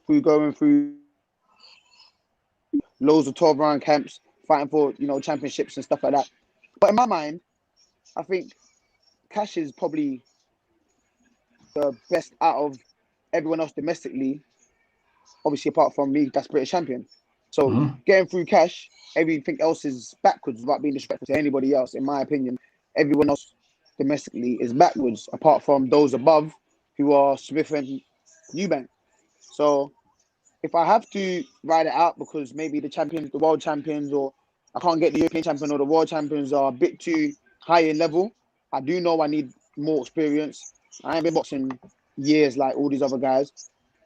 through going through loads of 12-round camps, fighting for, you know, championships and stuff like that. But in my mind, I think Cash is probably the best out of everyone else domestically, obviously apart from me, that's British champion. So getting through Cash, everything else is backwards without being disrespectful to anybody else. In my opinion, everyone else domestically is backwards apart from those above who are Smith and Eubank. So if I have to ride it out because maybe the champions, the world champions, or I can't get the European champion or the world champions are a bit too high in level, I do know I need more experience. I ain't been boxing years like all these other guys,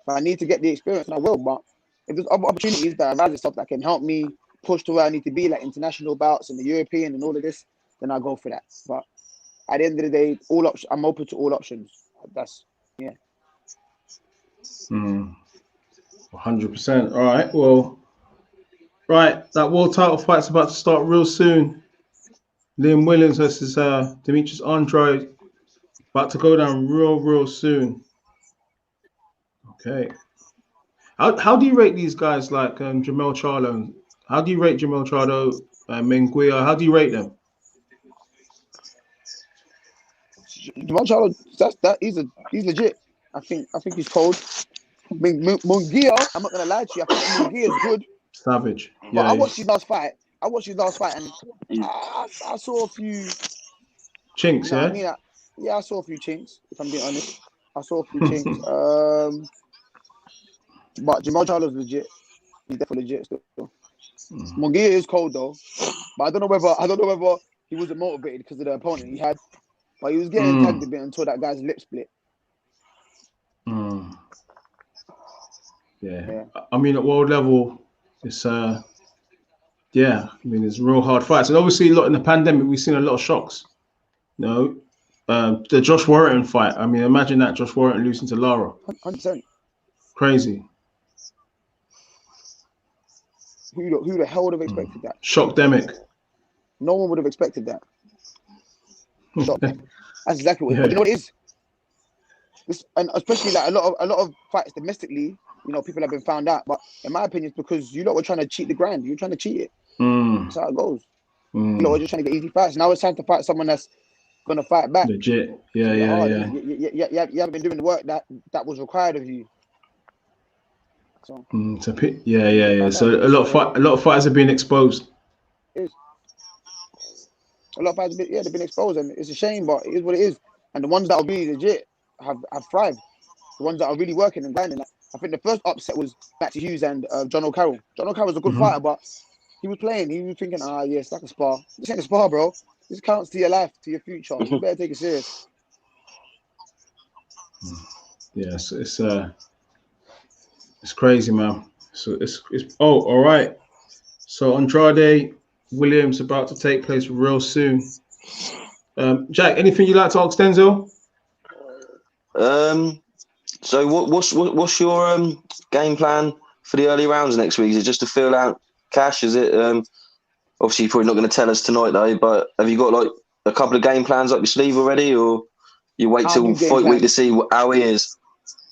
but I need to get the experience, and I will. But if there's other opportunities that arise and stuff that can help me push to where I need to be, like international bouts and the European and all of this, then I'll go for that. But at the end of the day, I'm open to all options. That's, yeah. 100%. All right. Well, right. That world title fight's about to start real soon. Liam Williams versus Demetrius Andrade. About to go down real soon. Okay. How do you rate these guys like Jamel Charlo? How do you rate Jamel Charlo, Menguia? How do you rate them? Charlo, he's legit. I think he's cold. Munguia, I'm not gonna lie to you. I think Munguia is good. Savage. But I watched his last fight. And I saw a few chinks. You know what I mean? I saw a few chinks. If I'm being honest, I saw a few chinks. But Jamal Charlo's legit. He's definitely legit still. Munguia is cold though. But I don't know whether he wasn't motivated because of the opponent he had. But he was getting tagged a bit until that guy's lip split. Yeah. I mean, at world level, it's it's real hard fights. And obviously, in the pandemic, we've seen a lot of shocks. You know, the Josh Warrington fight. I mean, imagine that Josh Warrington losing to Lara. 100%. Crazy. Who the hell would have expected that? Shockdemic. No one would have expected that. That's exactly what. But you know what it is. And especially like a lot of fights domestically, you know, people have been found out. But in my opinion, it's because you lot were trying to cheat the grind. You're trying to cheat it. That's how it goes. You lot were just trying to get easy fights. Now it's time to fight someone that's gonna fight back. Legit. Yeah. You haven't been doing the work that was required of you. So So a lot of fighters have been exposed. A lot of fighters, they've been exposed, and it's a shame, but it is what it is. And the ones that are really legit have thrived. The ones that are really working and grinding. I think the first upset was Matthew Hughes and John O'Carroll. John O'Carroll's a good fighter, but he was playing. He was thinking, it's like a spar. This ain't a spar, bro. This counts to your life, to your future. You better take it serious. Yes, it's crazy, man. So it's all right. So Andrade Williams about to take place real soon. Jack, anything you'd like to ask Denzel? So what's your game plan for the early rounds next week? Is it just to fill out Cash? Is it obviously you're probably not going to tell us tonight though, but have you got like a couple of game plans up your sleeve already, or you wait till fight week to see how he is?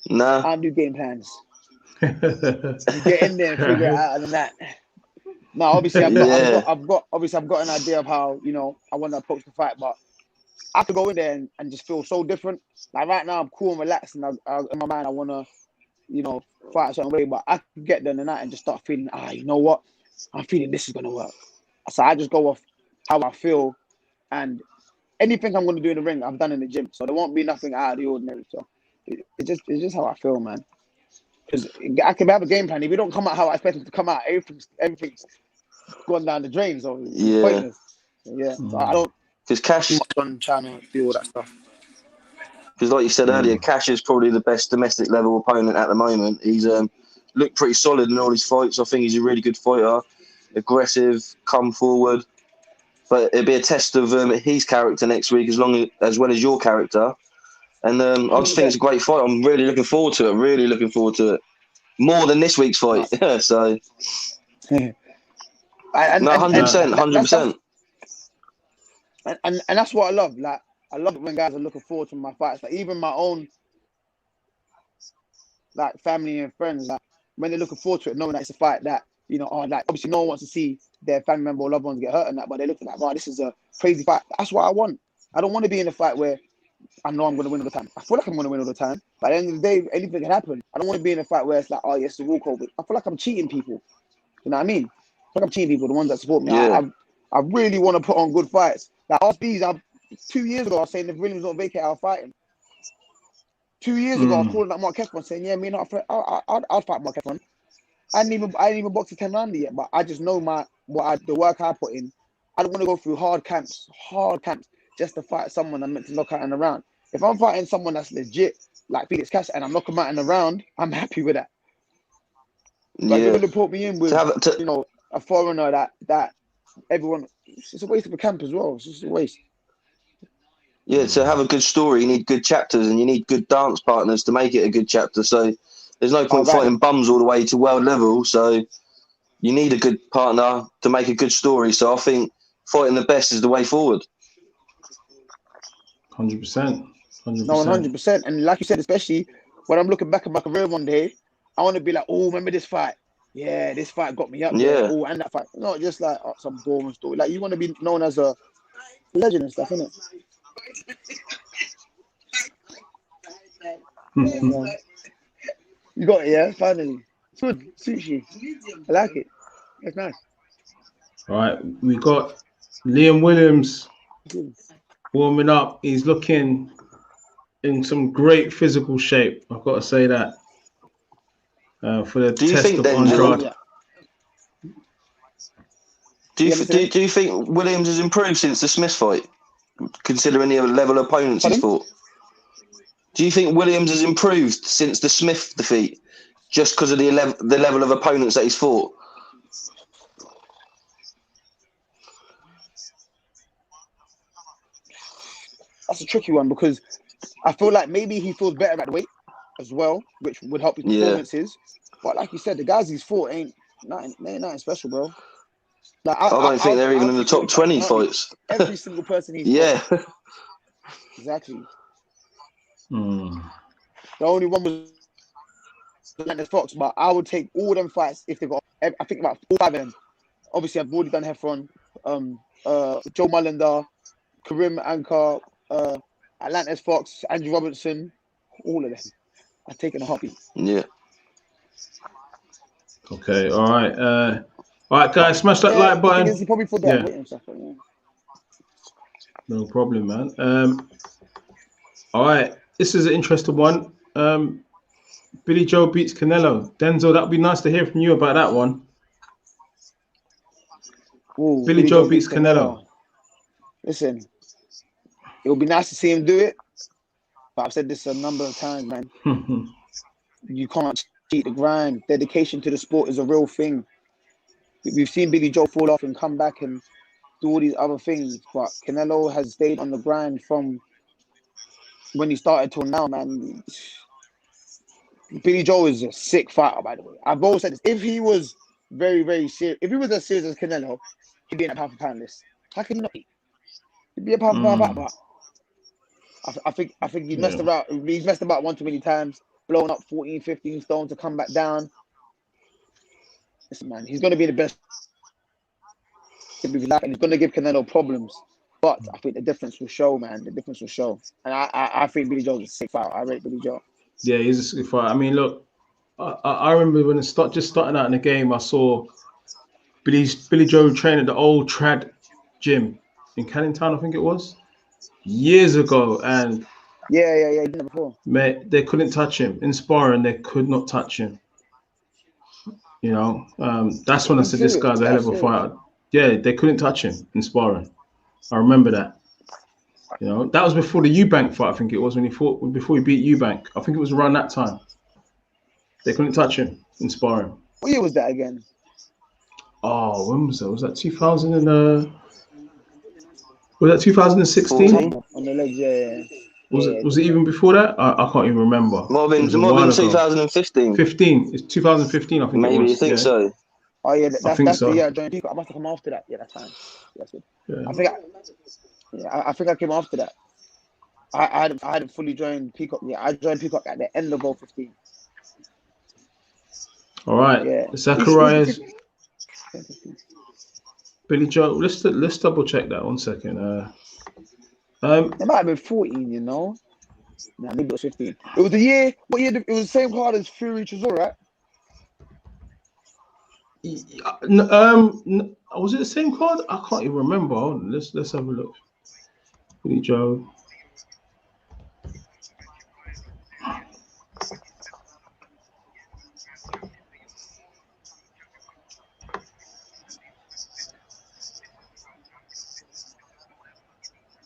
No. I do game plans. You get in there and figure it out, other than that. No, obviously I've got an idea of how, you know, I want to approach the fight, but I have to go in there and just feel so different. Like right now I'm cool and relaxed, and in my mind I want to, you know, fight a certain way, but I can get there in the night and just start feeling, you know what? I'm feeling this is going to work. So I just go off how I feel, and anything I'm going to do in the ring, I've done in the gym. So there won't be nothing out of the ordinary. So it's just how I feel, man. Because I can have a game plan. If you don't come out how I expect it to come out, everything's gone down the drain. So it's pointless. So, yeah, so I don't. Because Cash, on trying to do all that stuff. because like you said earlier, Cash is probably the best domestic level opponent at the moment. He's looked pretty solid in all his fights. I think he's a really good fighter, aggressive, come forward. But it'll be a test of his character next week, as well as your character. And I just think it's a great fight. I'm really looking forward to it. Really looking forward to it. More than this week's fight. So, no, 100%, 100%. And that's what I love. Like, I love it when guys are looking forward to my fights. Like, even my own, like, family and friends, like, when they're looking forward to it, knowing that it's a fight that, you know, like, obviously no one wants to see their family member or loved ones get hurt and that, but they're looking like, wow, this is a crazy fight. That's what I want. I don't want to be in a fight where I know I'm going to win all the time. I feel like I'm going to win all the time. But at the end of the day, anything can happen. I don't want to be in a fight where it's like, oh, yes, the walkover. I feel like I'm cheating people. You know what I mean? I feel like I'm cheating people, the ones that support me. Yeah. I really want to put on good fights. Like, ask Beez, 2 years ago, I was saying if Williams don't vacate, I'll fight him. 2 years ago, I was calling up Mark Keffron saying, yeah, me not I'll fight Mark Keffron. I ain't even boxed a 10 rounder yet, but I just know the work I put in. I don't want to go through hard camps just to fight someone I'm meant to knock out in a round. If I'm fighting someone that's legit, like Felix Cash, and I'm knocking him out in a round, I'm happy with that. But you're going to put me in with, you know, a foreigner that everyone, it's a waste of a camp as well. It's just a waste. Yeah, to have a good story, you need good chapters and you need good dance partners to make it a good chapter. So there's no point fighting bums all the way to world level. So you need a good partner to make a good story. So I think fighting the best is the way forward. 100%. No, 100%. And like you said, especially when I'm looking back at my career one day, I want to be like, oh, remember this fight? Yeah, this fight got me up there. Oh, and that fight. Not just like some boring story. Like, you want to be known as a legend and stuff, innit? You got it, yeah? Finally. It's good. Sushi. I like it. It's nice. All right. We got Liam Williams warming up. He's looking in some great physical shape. I've got to say that. For the test of Andrade. Do you think Williams has improved since the Smith fight, considering the level of opponents he's fought? Do you think Williams has improved since the Smith defeat, just because of the level of opponents that he's fought? That's a tricky one, because I feel like maybe he feels better at the weight as well, which would help his performances. But like you said, the guys he's fought ain't nothing special, bro. Like, I don't think they're even in the top 20 fights. Every single person he's fought. Exactly. The only one was Atlantis Fox, but I would take all them fights if they got. I think about 4 or 5 of them. Obviously, I've already done Heffron, Joe Mullender, Karim Anka, Atlantis Fox, Andrew Robertson, all of them. I've taken a heartbeat. Yeah. Okay. All right. All right, guys. Smash that like button. He probably put that weight and stuff. But, no problem, man. All right. This is an interesting one. Billy Joe beats Canelo. Denzel, that'd be nice to hear from you about that one. Ooh, Billy Joe beats Canelo. Listen, it would be nice to see him do it, but I've said this a number of times, man. You can't cheat the grind. Dedication to the sport is a real thing. We've seen Billy Joe fall off and come back and do all these other things, but Canelo has stayed on the grind from when he started till now, man. Billy Joe is a sick fighter, by the way. I've always said this. If he was very, very serious, if he was as serious as Canelo, he'd be in a pound for pound list. How can he not be? He'd be a pound for pound, but I think he's messed about. He's messed about one too many times, blowing up 14, 15 stone to come back down. Listen, man, he's going to be the best. And he's going to give Canelo problems. But I think the difference will show, man. The difference will show. And I think Billy Joe's a sick fighter. I rate Billy Joe. Yeah, he's a sick fighter. I mean, look, I remember when just starting out in the game, I saw Billy Joe train at the old trad gym in Canning Town, I think it was, years ago. And yeah, before. Mate, they couldn't touch him. In sparring, they could not touch him. You know, that's when I said this guy's a hell of a fighter. Yeah, they couldn't touch him in sparring. I remember that. You know, that was before the Eubank fight. I think it was when he fought before he beat Eubank. I think it was around that time. They couldn't touch him in sparring. What year was that again? Oh, when was that? Was that 2000 and was that 2016? On the legs, yeah. Was it even before that? I can't even remember. Might have been 2015. 15. It's 2015, I think Maybe it was. you think so. Oh yeah, that's so. the year I joined Peacock. I must have come after that. Yeah, that's fine. That's good. Yeah. I think I came after that. I hadn't fully joined Peacock. Yeah, I joined Peacock at the end of 2015. All right. Yeah. Zacharias. Billy Joe. Let's double check that 1 second. It might have been 14, you know. Nah, maybe it was 15. It was the year. What year? It was the same card as Fury Chisora, right? Was it the same card? I can't even remember. Hold on, let's have a look. Billy Joe.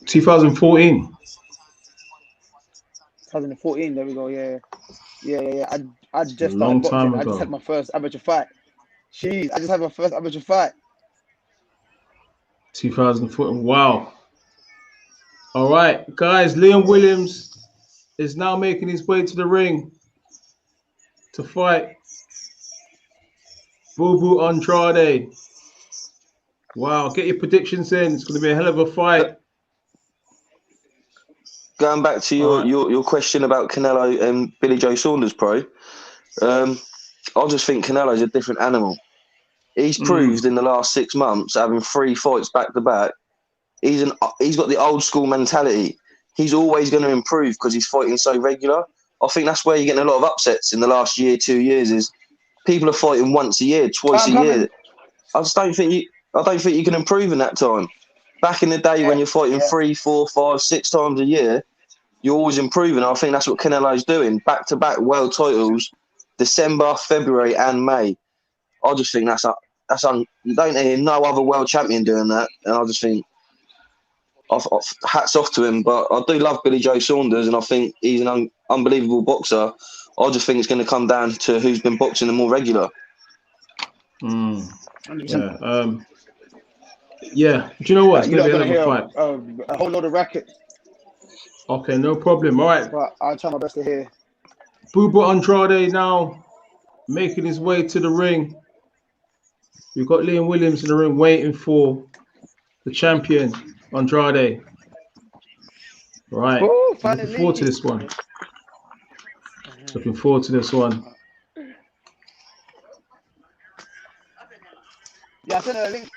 (2014). 2014. There we go. Yeah. I just a long started time boxing. ago. I just had my first amateur fight. Jeez, I just had my first amateur fight. 2014. Wow. All right, guys. Liam Williams is now making his way to the ring to fight Boo Andrade. Wow, get your predictions in. It's going to be a hell of a fight. Going back to your question about Canelo and Billy Joe Saunders, pro, I just think Canelo's a different animal. He's proved in the last 6 months, having 3 fights back to back, he's got the old school mentality. He's always going to improve because he's fighting so regular. I think that's where you're getting a lot of upsets in the last year, 2 years. Is people are fighting once a year, twice a year. I don't think you can improve in that time. Back in the day when you're fighting 3, 4, 5, 6 times a year, you're always improving. I think that's what Canelo's doing. Back-to-back world titles, December, February, and May. I just think you don't hear no other world champion doing that. And I just think hats off to him. But I do love Billy Joe Saunders, and I think he's an unbelievable boxer. I just think it's going to come down to who's been boxing the more regular. Yeah. Do you know what? It's going to be another fight. A whole lot of rackets. Okay, no problem. All right. But I'll try my best to hear. Boo Andrade now making his way to the ring. We've got Liam Williams in the ring waiting for the champion, Andrade. All right. Looking forward to this one. Yeah, I sent a link.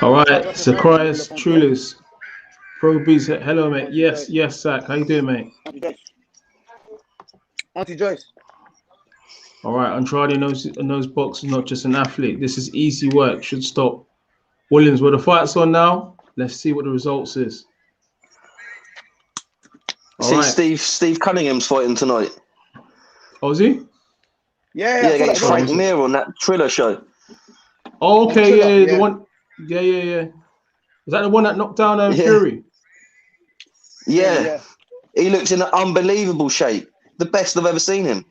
All right, Zacharias Trulis. Pro Beez, hello, mate. Yes, Zach. How you doing, mate? Auntie Joyce. All right, Andrade knows boxing, not just an athlete. This is easy work. Should stop. Williams, where the fight's on now. Let's see what the results is. Steve Cunningham's fighting tonight. Oh, is he? Yeah, against Frank Mir on that Thriller show. Oh, okay, the one. Yeah. Is that the one that knocked down Fury? Yeah. He looks in an unbelievable shape. The best I've ever seen him.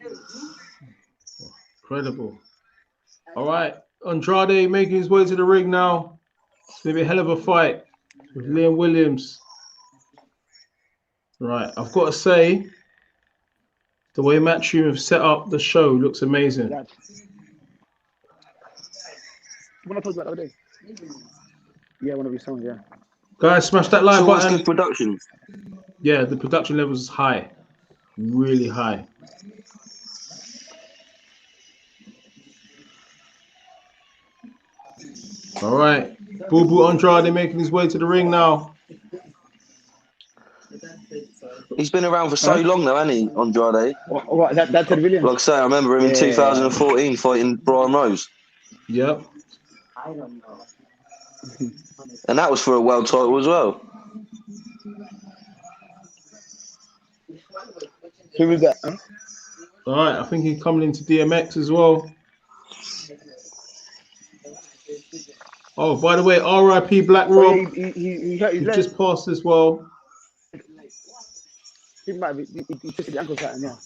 Incredible. All right, Andrade making his way to the ring now. It's going to be a hell of a fight with Liam Williams. Right, I've got to say, the way Matchroom have set up the show looks amazing. What I told you about the other day. Yeah, one of your songs, yeah. Guys, smash that like button. Good production. Yeah, the production level is high. Really high. All right. Boo Andrade making his way to the ring now. He's been around for so long now, hasn't he, Andrade? What that's Ted Williams? Like I say, I remember him in 2014 fighting Brian Rose. Yep. I don't know. And that was for a world title as well. Who was that? Huh? All right, I think he's coming into DMX as well. Oh, by the way, R.I.P. Black Oh, Rob. yeah, he hurt his He leg. just passed as well. He might be. He twisted the ankle pattern, yeah.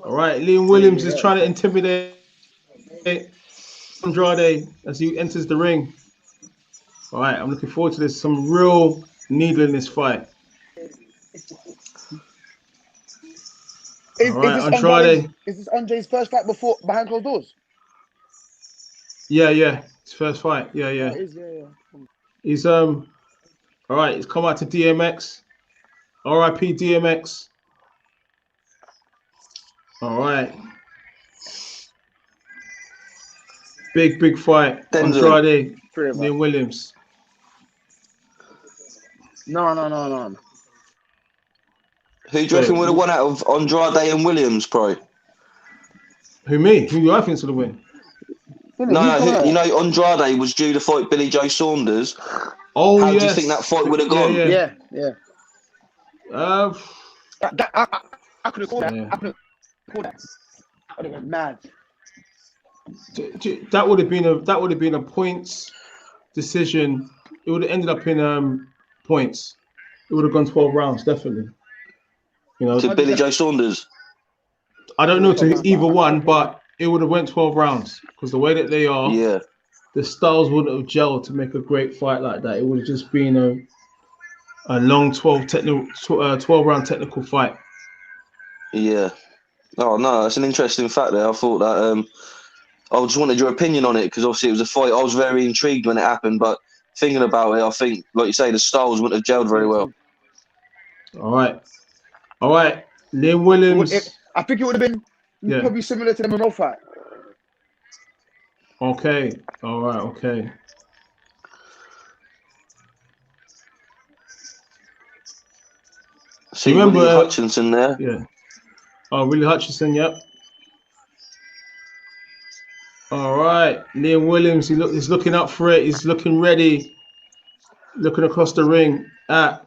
All right, Liam Williams is trying to intimidate Andrade as he enters the ring. All right, I'm looking forward to this. Some real needle in this fight. All right, Andrade. Is this Andre's first fight behind closed doors? Yeah, his first fight. Yeah. Yeah, it is, yeah. He's all right. He's come out to DMX. R.I.P. DMX. All right. Big fight. Denzel. Andrade, Liam Williams. No. Who do you reckon would have won out of Andrade and Williams, bro? Who, me? Who do I think's going to win? No, you know Andrade was due to fight Billy Joe Saunders. Oh, How do you think that fight would have gone? Yeah. I could have called that. I could have called that. I would have been mad. That would have been a points decision. It would have ended up in points. It would have gone 12 rounds, definitely. You know, to Billy Joe Saunders. I don't know to either one, but it would have went 12 rounds because the way that they are, the styles wouldn't have gelled to make a great fight like that. It would have just been a long 12 round technical fight. Yeah. Oh no, that's an interesting fact there. I thought that I just wanted your opinion on it because obviously it was a fight. I was very intrigued when it happened, but thinking about it, I think, like you say, the styles wouldn't have gelled very well. All right. Liam Williams. I think it would have been probably similar to the Monroe fight. Okay. All right. Okay. See, remember Willie Hutchinson there? Yeah. Oh, Willie Hutchinson. Yep. All right, Liam Williams. He's looking up for it. He's looking ready. Looking across the ring at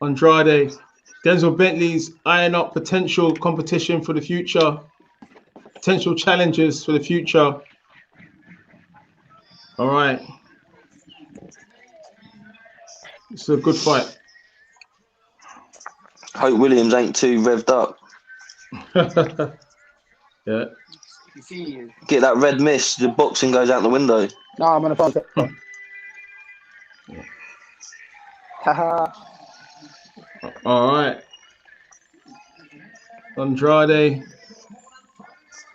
Andrade. Denzel Bentley's eyeing up potential competition for the future. Potential challenges for the future. All right. It's a good fight. Hope Williams ain't too revved up. Yeah. Get that red mist, the boxing goes out the window. No, I'm gonna find it. All right. Andrade.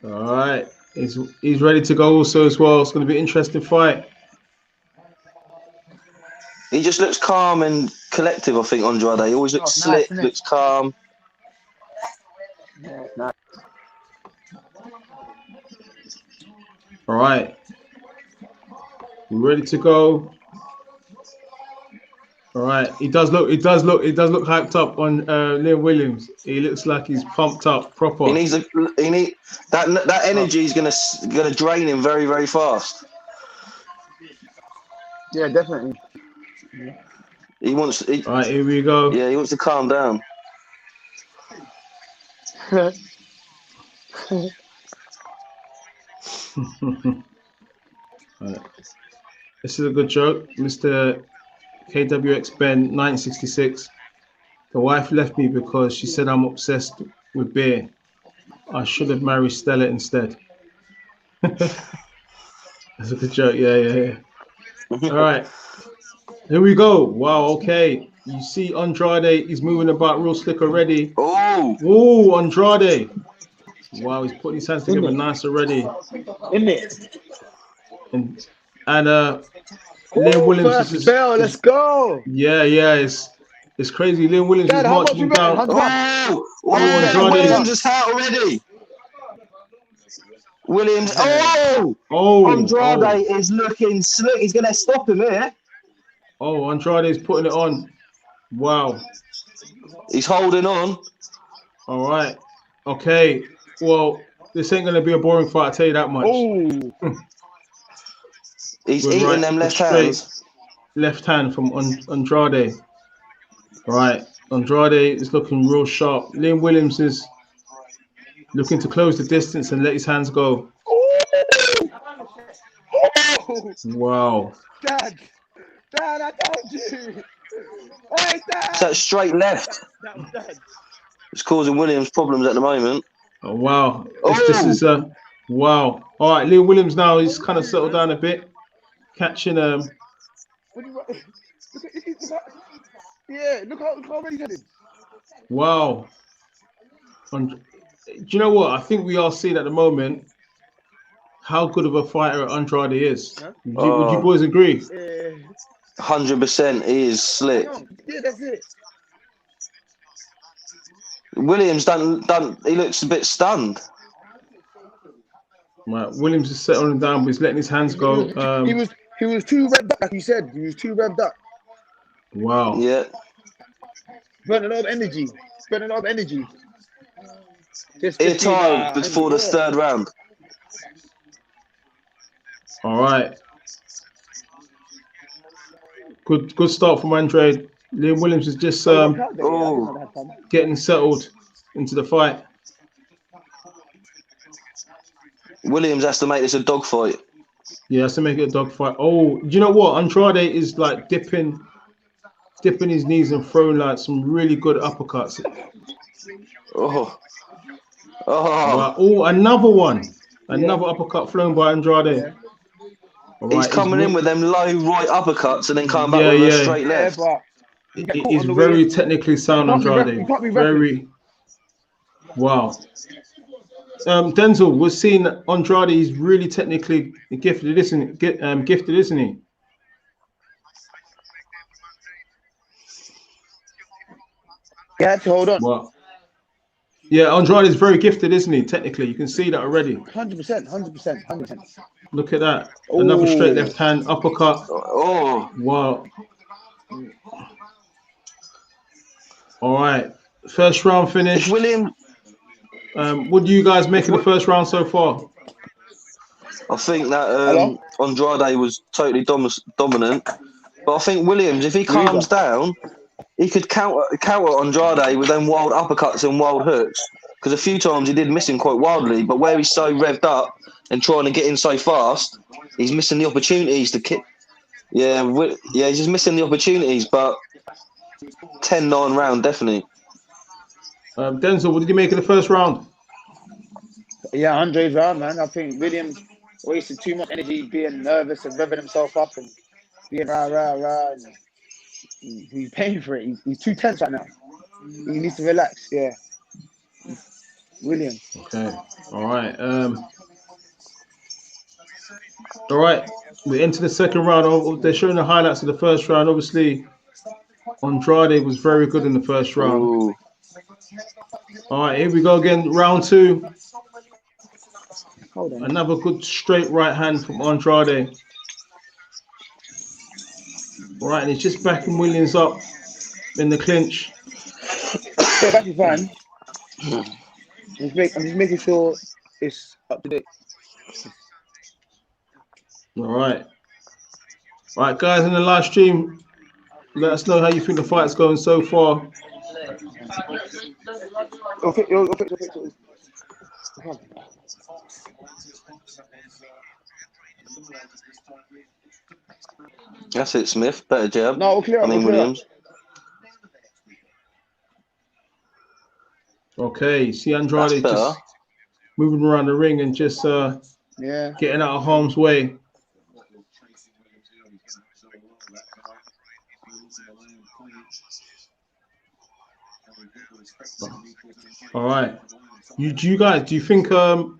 All right. He's ready to go also as well. It's going to be an interesting fight. He just looks calm and collective, I think, Andrade. He always looks slick, looks calm. Yeah, nice. All right. You ready to go? All right. He does look hyped up on Liam Williams. He looks like he's pumped up proper. That energy is gonna drain him very, very fast. Yeah, definitely. All right, here we go. Yeah, he wants to calm down. Right. This is a good joke, Mr. KWX Ben 1966. The wife left me because she said I'm obsessed with beer. I should have married Stella instead. That's a good joke. Yeah. All right. Here we go. Wow, okay. You see Andrade, he's moving about real slick already. Oh, Andrade. Wow, he's putting his hands together nice already. Isn't it? And Liam Williams is let's go. Yeah, it's crazy. Liam Williams is marching him down. Williams is out already. Williams. Andrade is looking slick. He's gonna stop him here. Oh, Andrade's putting it on. Wow. He's holding on. All right. Okay. Well, this ain't gonna be a boring fight, I'll tell you that much. He's eating them left hands. Left hand from Andrade. All right. Andrade is looking real sharp. Liam Williams is looking to close the distance and let his hands go. Oh! Wow. Dad, I told you. Hey, Dad. It's that straight left. That was Dad. It's causing Williams problems at the moment. Oh, wow. This is wow. All right, Liam Williams now he's kind of settled down a bit, catching What do you want? Look how ready headed. Wow. Do you know what? I think we are seeing at the moment how good of a fighter Andrade is. Huh? Would you boys agree? 100%. He is slick. Yeah, that's it. Williams he looks a bit stunned. Right, Williams is settling down, but he's letting his hands go. He was too revved up, like you said. He was too revved up. Wow. Yeah. Burning a lot of energy. It's time before the third round. All right. Good start from Andrade. Liam Williams is just getting settled into the fight. Williams has to make this a dogfight. Yeah, has to make it a dogfight. Oh, do you know what? Andrade is like dipping his knees and throwing like some really good uppercuts. Oh. Wow. Oh, another one. Another uppercut thrown by Andrade. Yeah. Right, he's coming in with them low right uppercuts and then coming back with a straight left. He's very technically sound, Andrade. Very. Wow. Denzel, we're seeing Andrade. He's really technically gifted, isn't he? Yeah, hold on. Wow. Yeah, Andrade is very gifted, isn't he? Technically, you can see that already. 100%. Look at that. Another straight left hand uppercut. Oh. Wow. All right. First round finish. William. What do you guys make of the first round so far? I think that Andrade was totally dominant. But I think Williams, if he calms down, he could counter Andrade with them wild uppercuts and wild hooks. Because a few times he did miss him quite wildly. But where he's so revved up and trying to get in so fast, he's missing the opportunities to kick. Yeah, he's just missing the opportunities. But 10-9 round, definitely. Denzel, what did you make of the first round? Yeah, Andrade's round, man. I think Williams wasted too much energy being nervous and revving himself up and being rah. And he's paying for it. He's too tense right now. He needs to relax. Yeah. Williams. Okay. All right. All right. We're into the second round. They're showing the highlights of the first round. Obviously, Andrade was very good in the first round. Ooh. All right, here we go again. Round two. Hold on. Another good straight right hand from Andrade. Right, and he's just backing Williams up in the clinch. Yeah, back is fine. I'm just making sure it's up to date. All right. All right, guys, in the live stream, let us know how you think the fight's going so far. Okay. That's it, Smith. Better jab. No, we'll clear up. Williams. Okay, see Andrade just moving around the ring and just getting out of harm's way. All right. Do you think that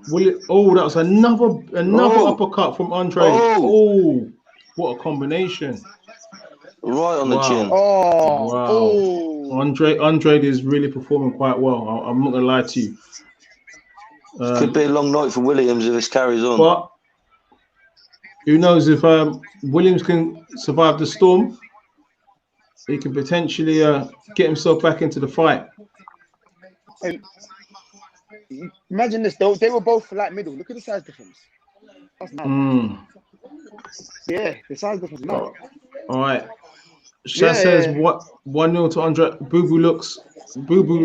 was another uppercut from Andrade. Oh, what a combination. Right on the chin. Oh, wow. Andrade is really performing quite well. I'm not gonna lie to you. Could be a long night for Williams if this carries on. But who knows if Williams can survive the storm? He can potentially get himself back into the fight. And imagine this, though. They were both like middle. Look at the size difference. That's mad. Yeah, the size difference. No. All right. Shaz says yeah. what 1-0 to Andrade. Boo Boo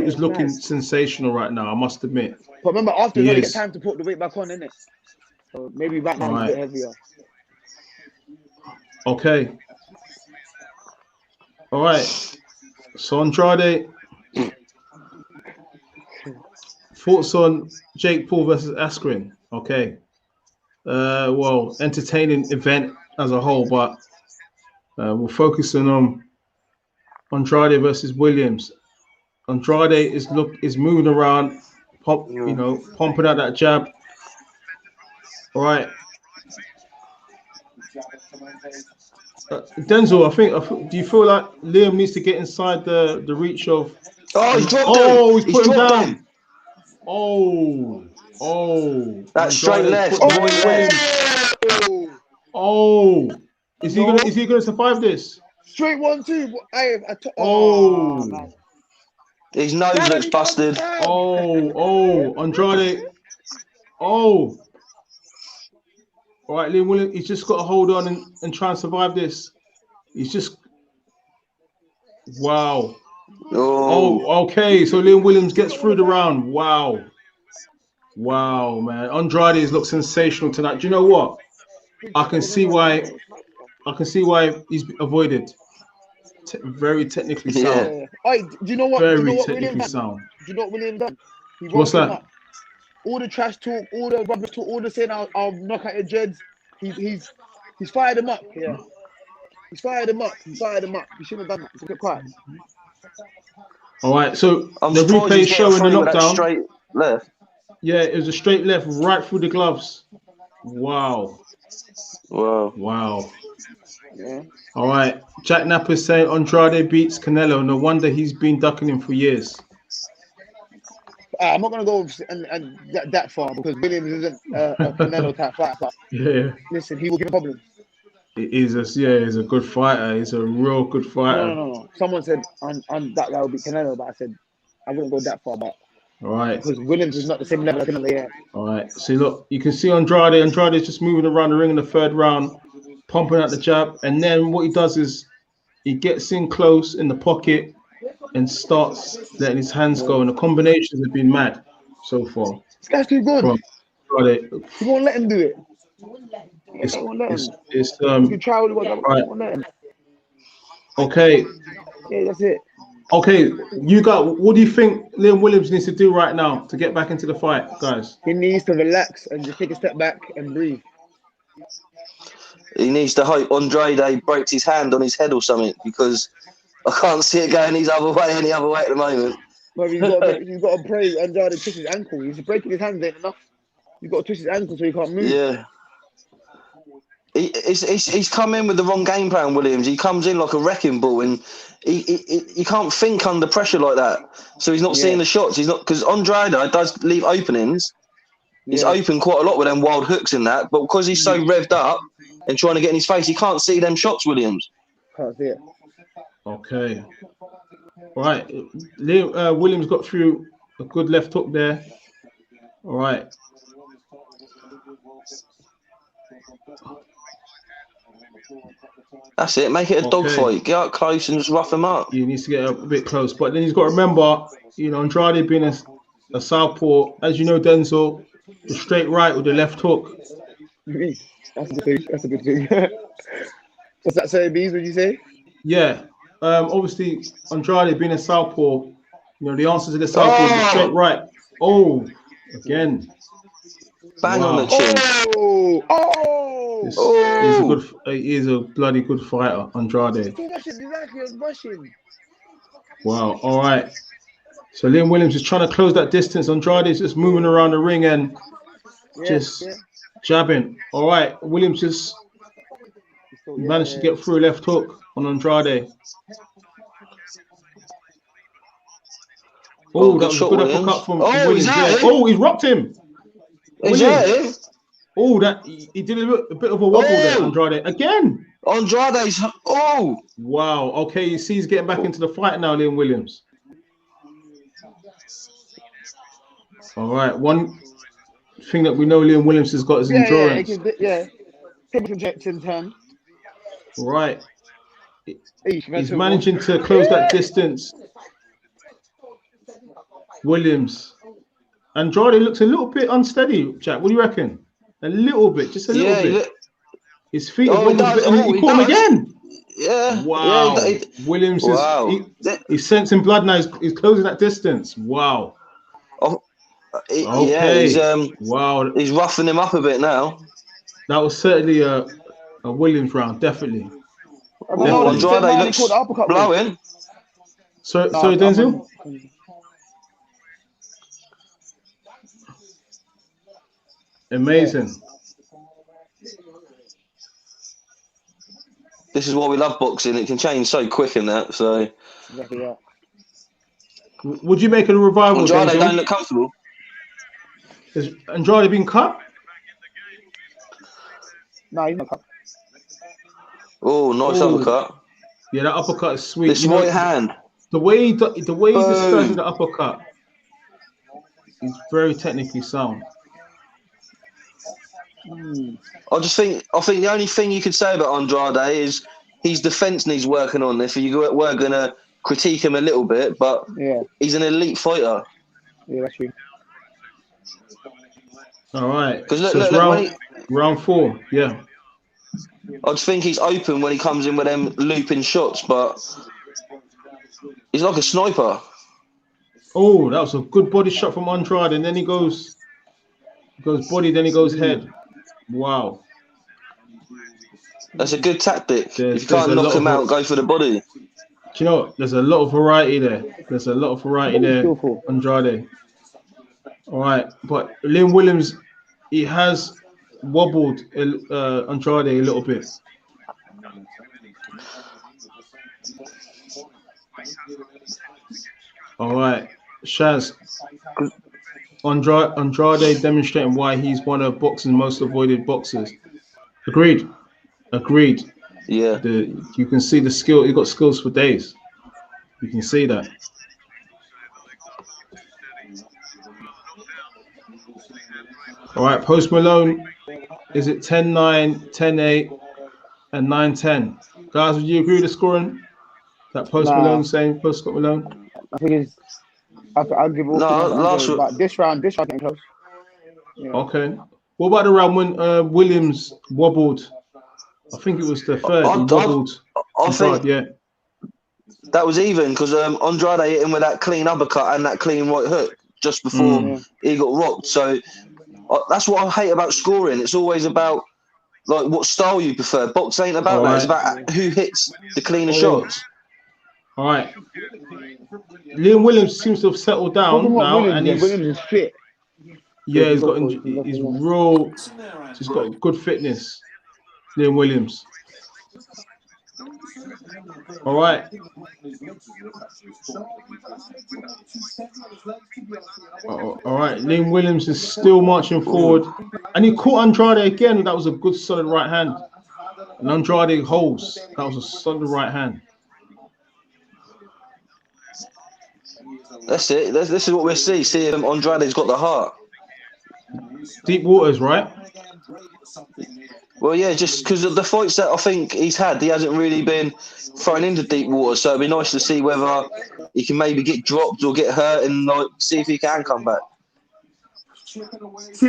is It's looking mad. sensational right now. I must admit, But remember, after he you get is. time to put the weight back on, innit? So maybe right now All he's a bit right. heavier. Okay. All right. So Andrade, thoughts on Jake Paul versus Askren? Okay. Well, entertaining event as a whole, but we're focusing on Andrade versus Williams. Andrade is moving around, pumping out that jab. All right. Denzel, do you feel like Liam needs to get inside the reach of? Oh, he's dropped him. Oh, he's put him dropped down. him. Oh, That straight Andrade's left. put Right Liam left. Williams. Oh, is he gonna survive this? Straight 1-2. Oh, Man. His nose Damn, looks he's busted. Andrade. Oh. All right, Liam Williams, he's just got to hold on and try and survive this. He's just, wow. Oh, okay. So Liam Williams gets through the round. Wow. Wow, man. Andrade looks sensational tonight. Do you know what? I can see why he's avoided. Very technically sound. Yeah. Hey, do you know what? Very technically sound. Do you know what William done? He What's woke him that? up. All the trash talk, all the rubbish talk, all the saying I'll knock out your dreads. He's fired him up. Yeah. He's fired him up. He shouldn't have done that. He's a bit quiet. All right. So I'm the replay showing the knockdown. Straight left. Yeah, it was a straight left right through the gloves. Wow. Yeah. All right. Jack Napper's saying Andrade beats Canelo. No wonder he's been ducking him for years. I'm not going to go and that far because Williams isn't a Canelo type fighter. But Yeah. listen, he will give a problem. He's a good fighter. He's a real good fighter. No. Someone said that guy will beat Canelo, but I said I wouldn't go that far back. All right. Because Williams is not the same level as Canelo yet. All right. See, look, you can see Andrade. Andrade's just moving around the ring in the third round, pumping out the jab. And then what he does is he gets in close in the pocket and starts letting his hands go. And the combinations have been mad so far. This guy's too good. He won't let him do it. You can try what he wants. Right. Won't let him. Okay. Yeah, that's it. Okay, what do you think Liam Williams needs to do right now to get back into the fight, guys? He needs to relax and just take a step back and breathe. He needs to hope Andrade breaks his hand on his head or something because I can't see it going any other way at the moment. But he's got to pray Andrade twist his ankle. He's breaking his hand ain't enough. He's got to twist his ankle so he can't move. Yeah. He's come in with the wrong game plan, Williams. He comes in like a wrecking ball and he can't think under pressure like that. So he's not seeing the shots. He's not, because Andrade does leave openings. He's open quite a lot with them wild hooks in that, but because he's so revved up and trying to get in his face, he can't see them shots, Williams. Can't see it. Okay. All right. Williams got through a good left hook there. All right. That's it. Make it a dogfight. Get up close and just rough him up. He needs to get a bit close, but then he's got to remember, Andrade being a southpaw, as you know, Denzel, the straight right with the left hook. That's a good thing. What's that say, Beez? What did you say? Yeah. Obviously, Andrade being a southpaw, the answer to the southpaw is the straight right. Oh, again. Bang on the chin. He is a bloody good fighter, Andrade. Wow. All right. So Liam Williams is trying to close that distance. Andrade is just moving around the ring and jabbing. All right. Williams just managed to get through a left hook on Andrade. Oh, that was a good uppercut from Williams. He's rocked him. Oh, he did a bit of a wobble there, Andrade. Again. Andrade's. Oh. Wow. Okay, you see he's getting back into the fight now, Liam Williams. All right. One thing that we know Liam Williams has got is endurance. Yeah. Temperature in hand. Right. He's managing to close that distance. Williams. Andrade looks a little bit unsteady, Jack. What do you reckon? A little bit, just a little bit. His feet are wobbled a bit, and he caught him again. Yeah. Wow. Yeah, Williams wow. he's sensing blood now. He's closing that distance. Wow. Okay. Yeah, wow. He's roughing him up a bit now. That was certainly a Williams round, definitely. Andrade looks blowing. Sorry, Denzel? Amazing. This is why we love boxing. It can change so quick in that. So, would you make it a revival? Andrade don't look comfortable. Has Andrade been cut? No, he's not cut. Oh, nice uppercut. Yeah, that uppercut is sweet. This right hand. The way he disperses the uppercut is very technically sound. I think the only thing you could say about Andrade is his defense needs working on. If you were going to critique him a little bit, but he's an elite fighter. Yeah, that's true. All right. Because round 4, yeah. I just think he's open when he comes in with them looping shots, but he's like a sniper. Oh, that was a good body shot from Andrade, and then he goes body, then he goes head. Wow. That's a good tactic. If you can't knock him out, go for the body. Do you know, there's a lot of variety there. Andrade. All right, but Liam Williams, he has wobbled Andrade a little bit. All right, Shaz. Andrade demonstrating why he's one of boxing's most avoided boxers. Agreed. Yeah. You can see the skill. He got skills for days. You can see that. All right, Post Malone. Is it 10-9, 10-8, and 9-10? Guys, would you agree with the scoring? That Post Malone saying, Post Scott Malone? I think it's. I'll give all. But this round getting close. Yeah. Okay. What about the round when Williams wobbled? I think it was the third. He wobbled. I think that was even because Andrade hit him with that clean uppercut and that clean right hook just before he got rocked. So that's what I hate about scoring. It's always about like what style you prefer. Box ain't about that. It's about who hits the cleaner shots. All right. Liam Williams seems to have settled down now, and Williams is fit. Yeah, he's got good fitness. Liam Williams. All right. All right. Liam Williams is still marching forward, and he caught Andrade again. That was a good solid right hand. And Andrade holds. That was a solid right hand. That's it. This is what we see. See if Andrade's got the heart. Deep waters, right? Well, yeah, just because of the fights that I think he's had, he hasn't really been thrown into deep water. So it'd be nice to see whether he can maybe get dropped or get hurt and like see if he can come back. See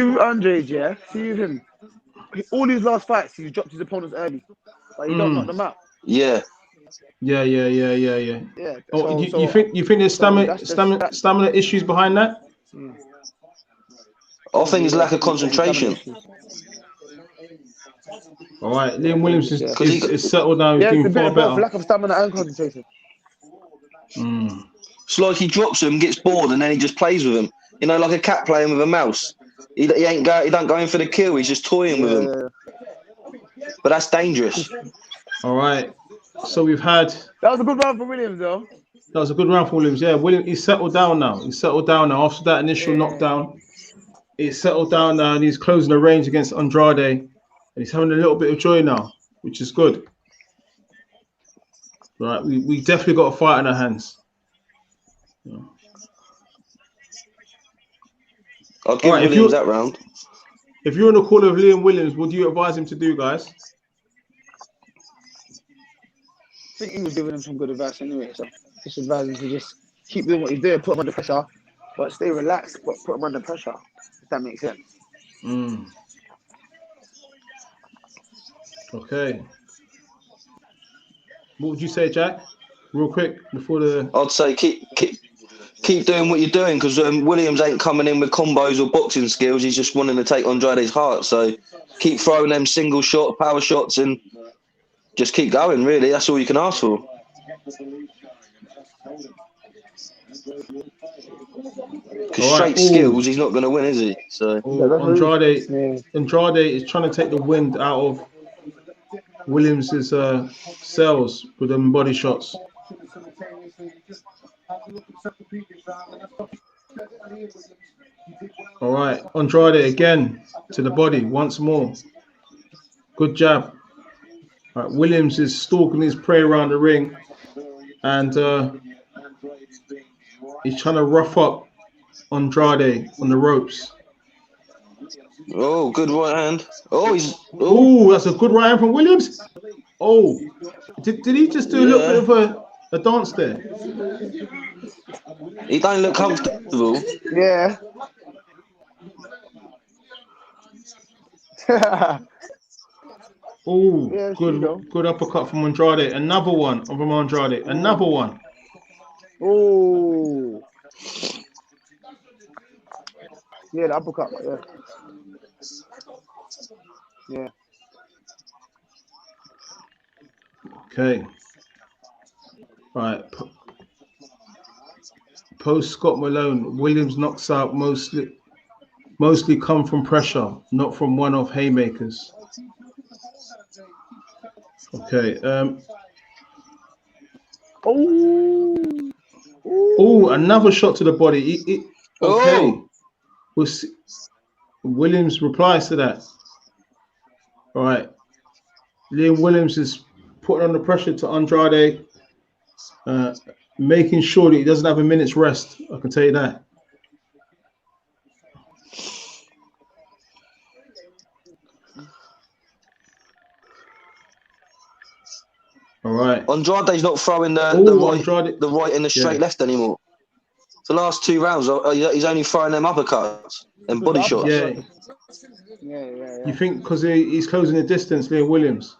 with Andrade, yeah. See with him. All his last fights, he's dropped his opponents early, but he don't knock them out. Yeah. Yeah. Oh, you think there's stamina issues behind that? I think it's lack of concentration. All right, Liam Williams is settled down. He's doing far better. Lack of stamina and concentration. It's like he drops him, gets bored, and then he just plays with him. You know, like a cat playing with a mouse. He don't go in for the kill. He's just toying with him. But that's dangerous. All right. So we've had. That was a good round for Williams, though. That was a good round for Williams. Yeah, Williams. He's settled down now. After that initial knockdown, he's settled down now, and he's closing the range against Andrade, and he's having a little bit of joy now, which is good. Right, we definitely got a fight in our hands. Yeah. I'll give Williams that round. If you're in the corner of Liam Williams, what do you advise him to do, guys? think he was giving him some good advice anyway. So just advise him to just keep doing what he's doing, put him under pressure, but stay relaxed, but put him under pressure. If that makes sense. Okay. What would you say, Jack? Real quick before the. I'd say keep doing what you're doing, because Williams ain't coming in with combos or boxing skills. He's just wanting to take Andrade's heart. So keep throwing them single shot, power shots, and just keep going. Really, that's all you can ask for. Because straight skills, he's not going to win, is he? So Andrade is trying to take the wind out of Williams's sails with them body shots. All right, Andrade again to the body once more. Good jab. All right, Williams is stalking his prey around the ring, and he's trying to rough up Andrade on the ropes. Oh, good right hand. Oh, that's a good right hand from Williams. Oh, did he just do a little bit of a dance there? He don't look comfortable. Yeah. Oh, good uppercut from Andrade. Another one from Andrade. Another one. Oh. Yeah, the uppercut. Yeah. Okay. Right. Post Scott Malone, Williams knocks out mostly come from pressure, not from one-off haymakers. Okay. Another shot to the body. Okay. We'll see. Williams replies to that. All right. Liam Williams is putting under pressure to Andrade, making sure that he doesn't have a minute's rest. I can tell you that. All right. Andrade's not throwing the right and the straight left anymore. The last 2 rounds, he's only throwing them uppercuts and body shots. Yeah. You think because he's closing the distance, Liam Williams?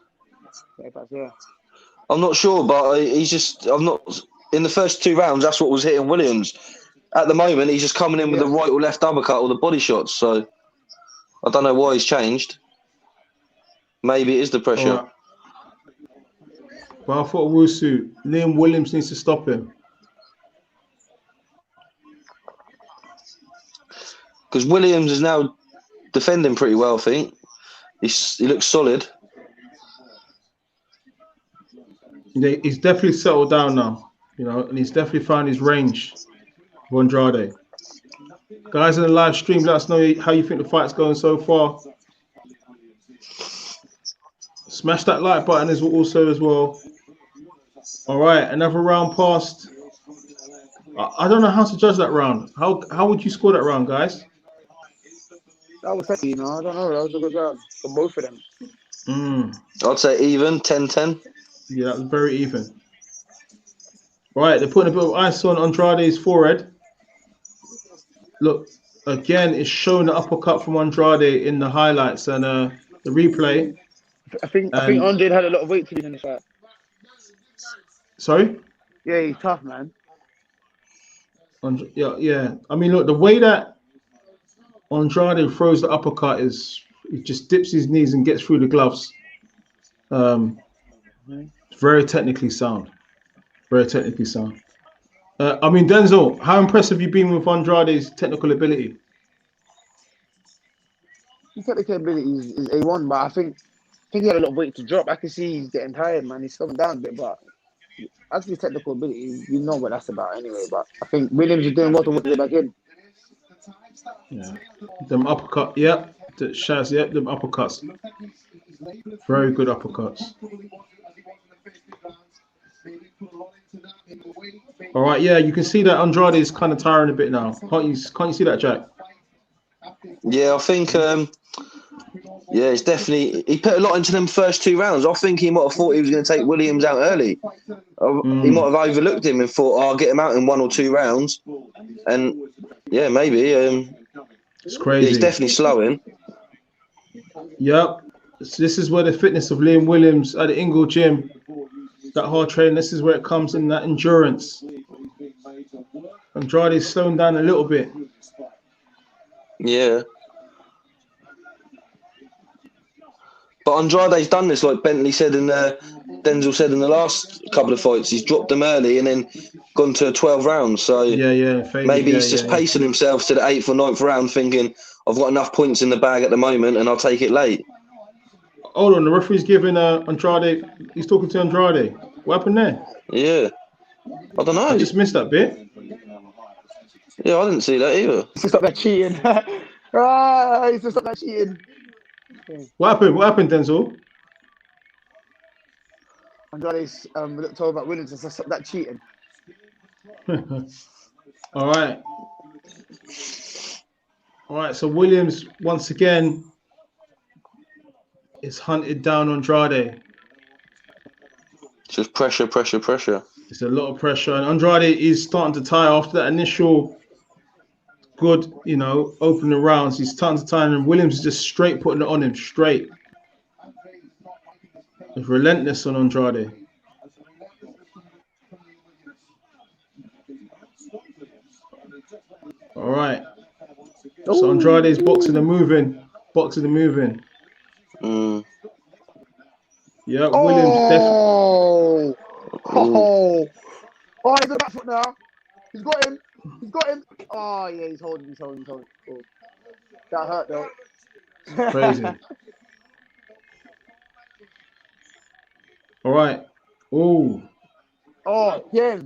Yeah. I'm not sure, but I'm not. In the first 2 rounds, that's what was hitting Williams. At the moment, he's just coming in with the right or left uppercut or the body shots. So I don't know why he's changed. Maybe it is the pressure. Right. But I thought Wusu, Liam Williams needs to stop him. Because Williams is now defending pretty well, I think. He looks solid. He's definitely settled down now, and he's definitely found his range for Andrade. Guys in the live stream, let us know how you think the fight's going so far. Smash that like button as well. All right, another round passed. I don't know how to judge that round. How would you score that round, guys? That was heavy, I don't know. That was a good round for both of them. I'd say even, 10-10. Yeah, that was very even. Right, they're putting a bit of ice on Andrade's forehead. Look, again, it's showing the uppercut from Andrade in the highlights and the replay. I think Andrade had a lot of weight to lose in this fight. Sorry? Yeah, he's tough, man. Yeah. I mean, look, the way that Andrade throws the uppercut is he just dips his knees and gets through the gloves. It's very technically sound. Very technically sound. I mean, Denzel, how impressed have you been with Andrade's technical ability? His technical ability is A1, but I think he had a lot of weight to drop. I can see he's getting tired, man. He's slowing down a bit, but as for his technical ability, you know what that's about anyway. But I think Williams is doing well to get back in. Yeah, them uppercut, Shaz, them uppercuts. Very good uppercuts. All right, yeah, you can see that Andrade is kind of tiring a bit now. Can't you see that, Jack? Yeah, I think Yeah, it's definitely. He put a lot into them first 2 rounds. I think he might have thought he was going to take Williams out early. He might have overlooked him and thought, "I'll get him out in 1 or 2 rounds." And yeah, maybe. It's crazy. Yeah, he's definitely slowing. Yep. This is where the fitness of Liam Williams at the Ingle gym, that hard training, this is where it comes in, that endurance. Andrade's slowing down a little bit. Yeah. But Andrade's done this, like Bentley said Denzel said in the last couple of fights. He's dropped them early and then gone to 12 rounds. So maybe he's just pacing himself to the 8th or 9th round, thinking, I've got enough points in the bag at the moment and I'll take it late. Hold on, the referee's giving Andrade, he's talking to Andrade. What happened there? Yeah. I don't know. I just missed that bit. Yeah, I didn't see that either. Stop that cheating. Right, stop that cheating. What happened, Denzel? Andrade's told about Williams to stop that cheating. All right, so Williams once again is hunted down Andrade. Just pressure. It's a lot of pressure, and Andrade is starting to tire after that initial good, opening rounds. He's starting to tire, and Williams is just straight putting it on him, straight. It's relentless on Andrade. All right. So Andrade's boxing and moving. Yeah, Williams definitely. Oh, he's a back foot now. He's got him. Oh, yeah, he's holding. Oh. That hurt, though. Crazy. All right. Oh, yeah.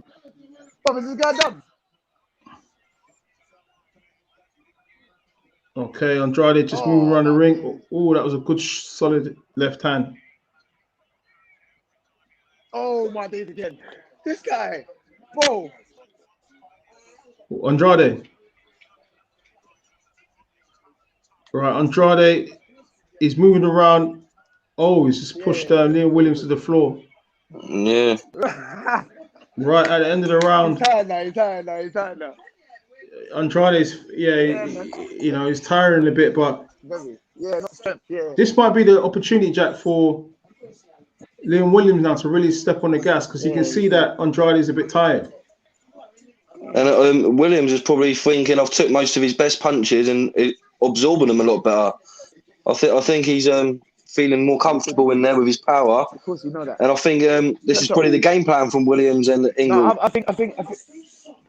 What is this guy done? Okay, Andrade just moving around the ring. Oh, that was a good, solid left hand. Oh, my days again. This guy. Whoa. Andrade. Right, Andrade is moving around. Oh, he's just pushed Liam Williams to the floor. Yeah. Right at the end of the round. He's tired now. Andrade's, he's tiring a bit, but not strength. Yeah. This might be the opportunity, Jack, for Liam Williams now to really step on the gas, because you can see that Andrade is a bit tired. And Williams is probably thinking, I've took most of his best punches and absorbing them a lot better. I think he's feeling more comfortable in there with his power. Of course, you know that. And I think this is probably the game plan from Williams and Ingle. No, I think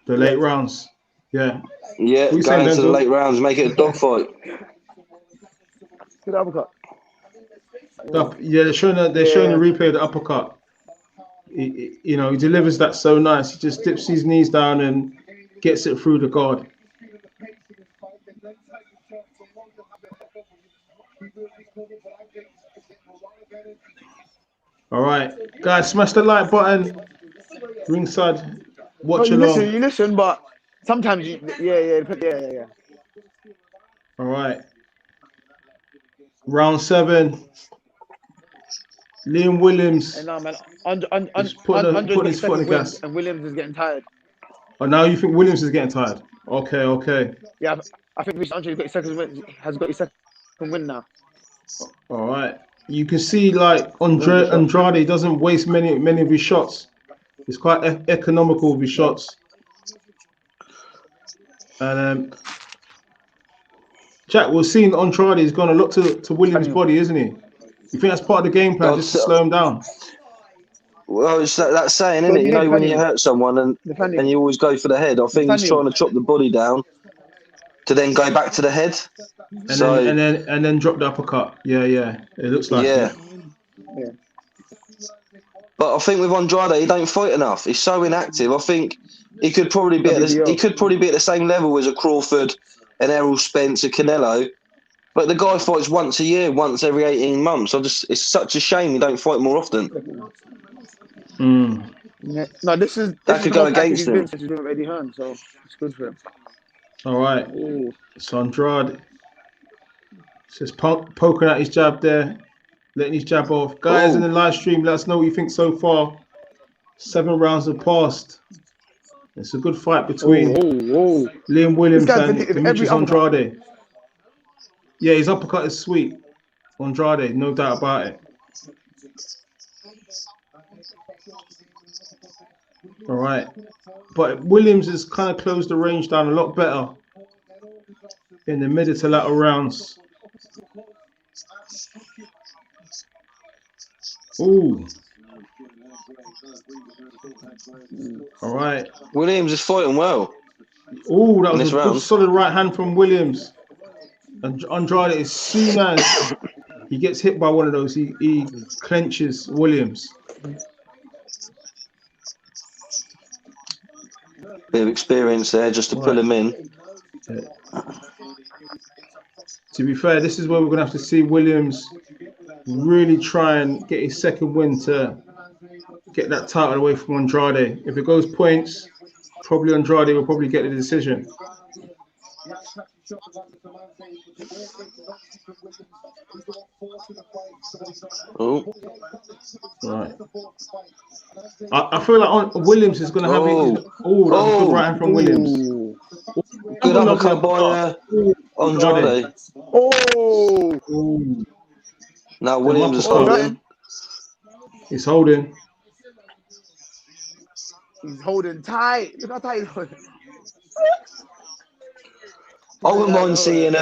the late rounds. Yeah. Yeah, going into the late rounds, make it a dogfight. Good uppercut. Yeah, they're showing the replay of the uppercut. He delivers that so nice. He just dips his knees down and gets it through the guard. All right, guys, smash the like button. Ringside, watch along. You listen, but sometimes yeah. All right. Round 7. Liam Williams. Hey, no, man. Putting his foot on the gas. And Williams is getting tired. Oh, now you think Williams is getting tired? Okay. Yeah, I think Andrade has got his second win now. All right. You can see like Andrade doesn't waste many of his shots. He's quite economical with his shots. And Jack, we're seeing Andrade is going to look to Williams' body, isn't he? You think that's part of the game plan, just to slow him down? Well, it's that saying, isn't it? When you hurt someone and you always go for the head. I think he's trying to chop the body down to then go back to the head. And then drop the uppercut. Yeah. It looks like yeah. But I think with Andrade, he don't fight enough. He's so inactive. I think he could probably be at the same level as a Crawford, an Errol Spence, a Canelo. But the guy fights once a year, once every 18 months. It's such a shame he don't fight more often. Yeah. No, this could go against him. He's been Eddie Hearn, so it's good for him. All right. Ooh. So Andrade. Just poking out his jab there, letting his jab off. Guys in the live stream, let us know what you think so far. 7 rounds have passed. It's a good fight between Liam Williams and Demetrius Andrade. Yeah, his uppercut is sweet. Andrade, no doubt about it. All right. But Williams has kind of closed the range down a lot better in the middle to latter rounds. Ooh. All right. Williams is fighting well. Ooh, that was a good solid right hand from Williams. And Andrade, as soon as he gets hit by one of those, he clenches Williams. Bit of experience there just to pull him in. To be fair, this is where we're going to have to see Williams really try and get his second win to get that title away from Andrade. If it goes points, probably Andrade will probably get the decision. Oh. Right. I feel like Williams is going to have it. Oh, that was a good right hand from Williams. Good uppercut by Andrade. Now Williams is holding. He's holding. He's holding tight. Look how tight he's holding. I wouldn't mind seeing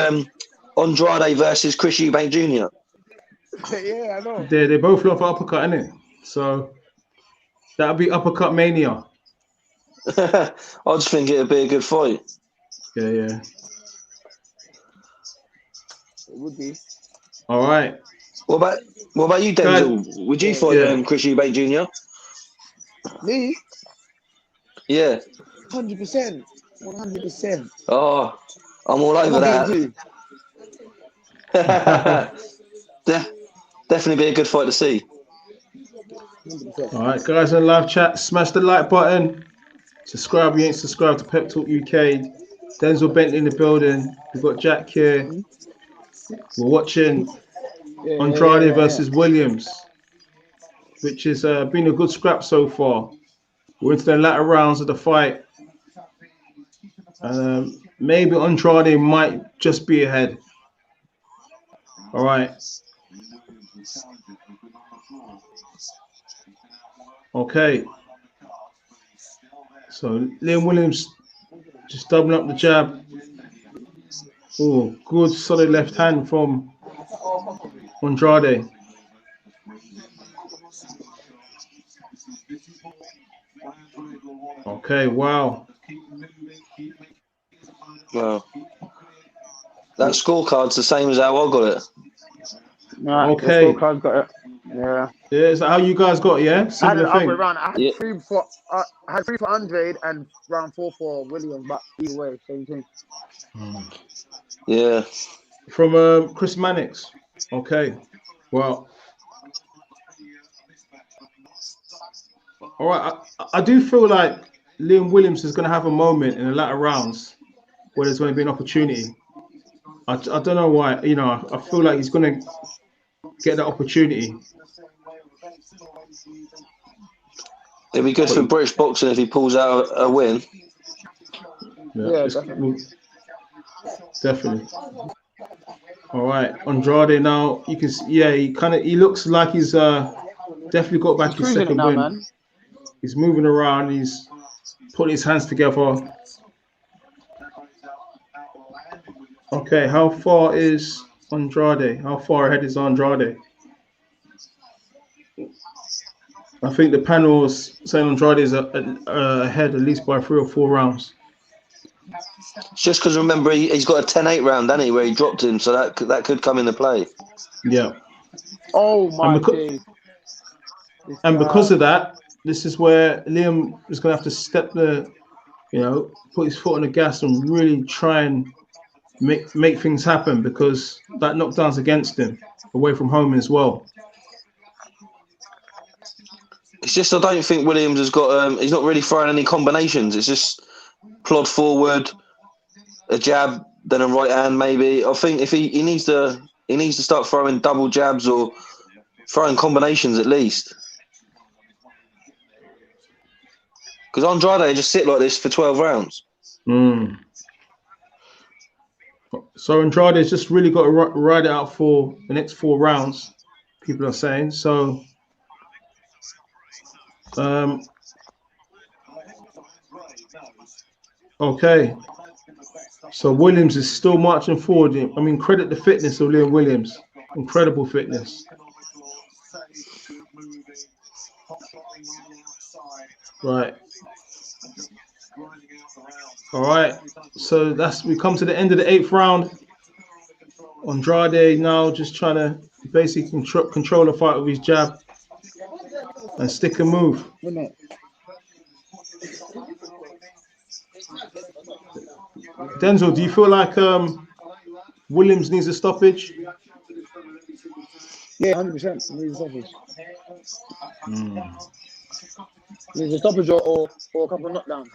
Andrade versus Chris Eubank Jr. Yeah, I know. They both love uppercut, innit? So that'll be uppercut mania. I just think it'd be a good fight. Yeah. It would be. All right. What about you, Denzel? Would you fight Chris Eubank Jr.? Me? Yeah. 100%. 100%. Oh, I'm all over that. Definitely be a good fight to see. 100%. All right, guys in the live chat, smash the like button. Subscribe if you ain't subscribed to Pep Talk UK. Denzel Bentley in the building. We've got Jack here. We're watching Andrade versus Williams, which has been a good scrap so far. We're into the latter rounds of the fight. Maybe Andrade might just be ahead. All right. Okay. So Liam Williams just doubling up the jab. Oh, good solid left hand from Andrade. Okay, wow. Wow. That scorecard's the same as how I got it. Right, okay. The scorecard got it. Yeah. Yeah, is that how you guys got it, yeah? Similar thing. Round. I had three for Andrade and round 4 for Williams, but either way, same thing. Yeah. From Chris Mannix. Okay. Well. All right. I do feel like Liam Williams is going to have a moment in the latter rounds where there's going to be an opportunity. I don't know why. You know, I feel like he's going to get that opportunity. It'd be good for British boxing if he pulls out a win. Yeah, definitely. All right, Andrade now. You can see, he looks like he's definitely got back his second win. Man. He's moving around. He's putting his hands together. Okay, how far is Andrade? How far ahead is Andrade? I think the panel is saying Andrade is ahead at least by 3 or 4 rounds. It's just because remember he's got a 10-8 round, hasn't he, where he dropped him, so that could come into play. Yeah. Oh my God. And because of that, this is where Liam is going to have to step put his foot on the gas and really try and make things happen, because that knockdown's against him away from home as well. It's just I don't think Williams has got he's not really throwing any combinations. It's just plod forward, a jab, then a right hand maybe. I think if he needs to He needs to start throwing double jabs or throwing combinations at least. Because Andrade just sit like this for 12 rounds. So Andrade's just really got to ride it out for the next 4 rounds, people are saying. So, okay. So Williams is still marching forward. I mean, credit the fitness of Liam Williams. Incredible fitness. Right. All right. So we come to the end of the 8th round. Andrade now just trying to basically control the fight with his jab and stick and move. Denzel, do you feel like Williams needs a stoppage? Yeah, 100%. Needs a stoppage. Needs a stoppage or a couple of knockdowns.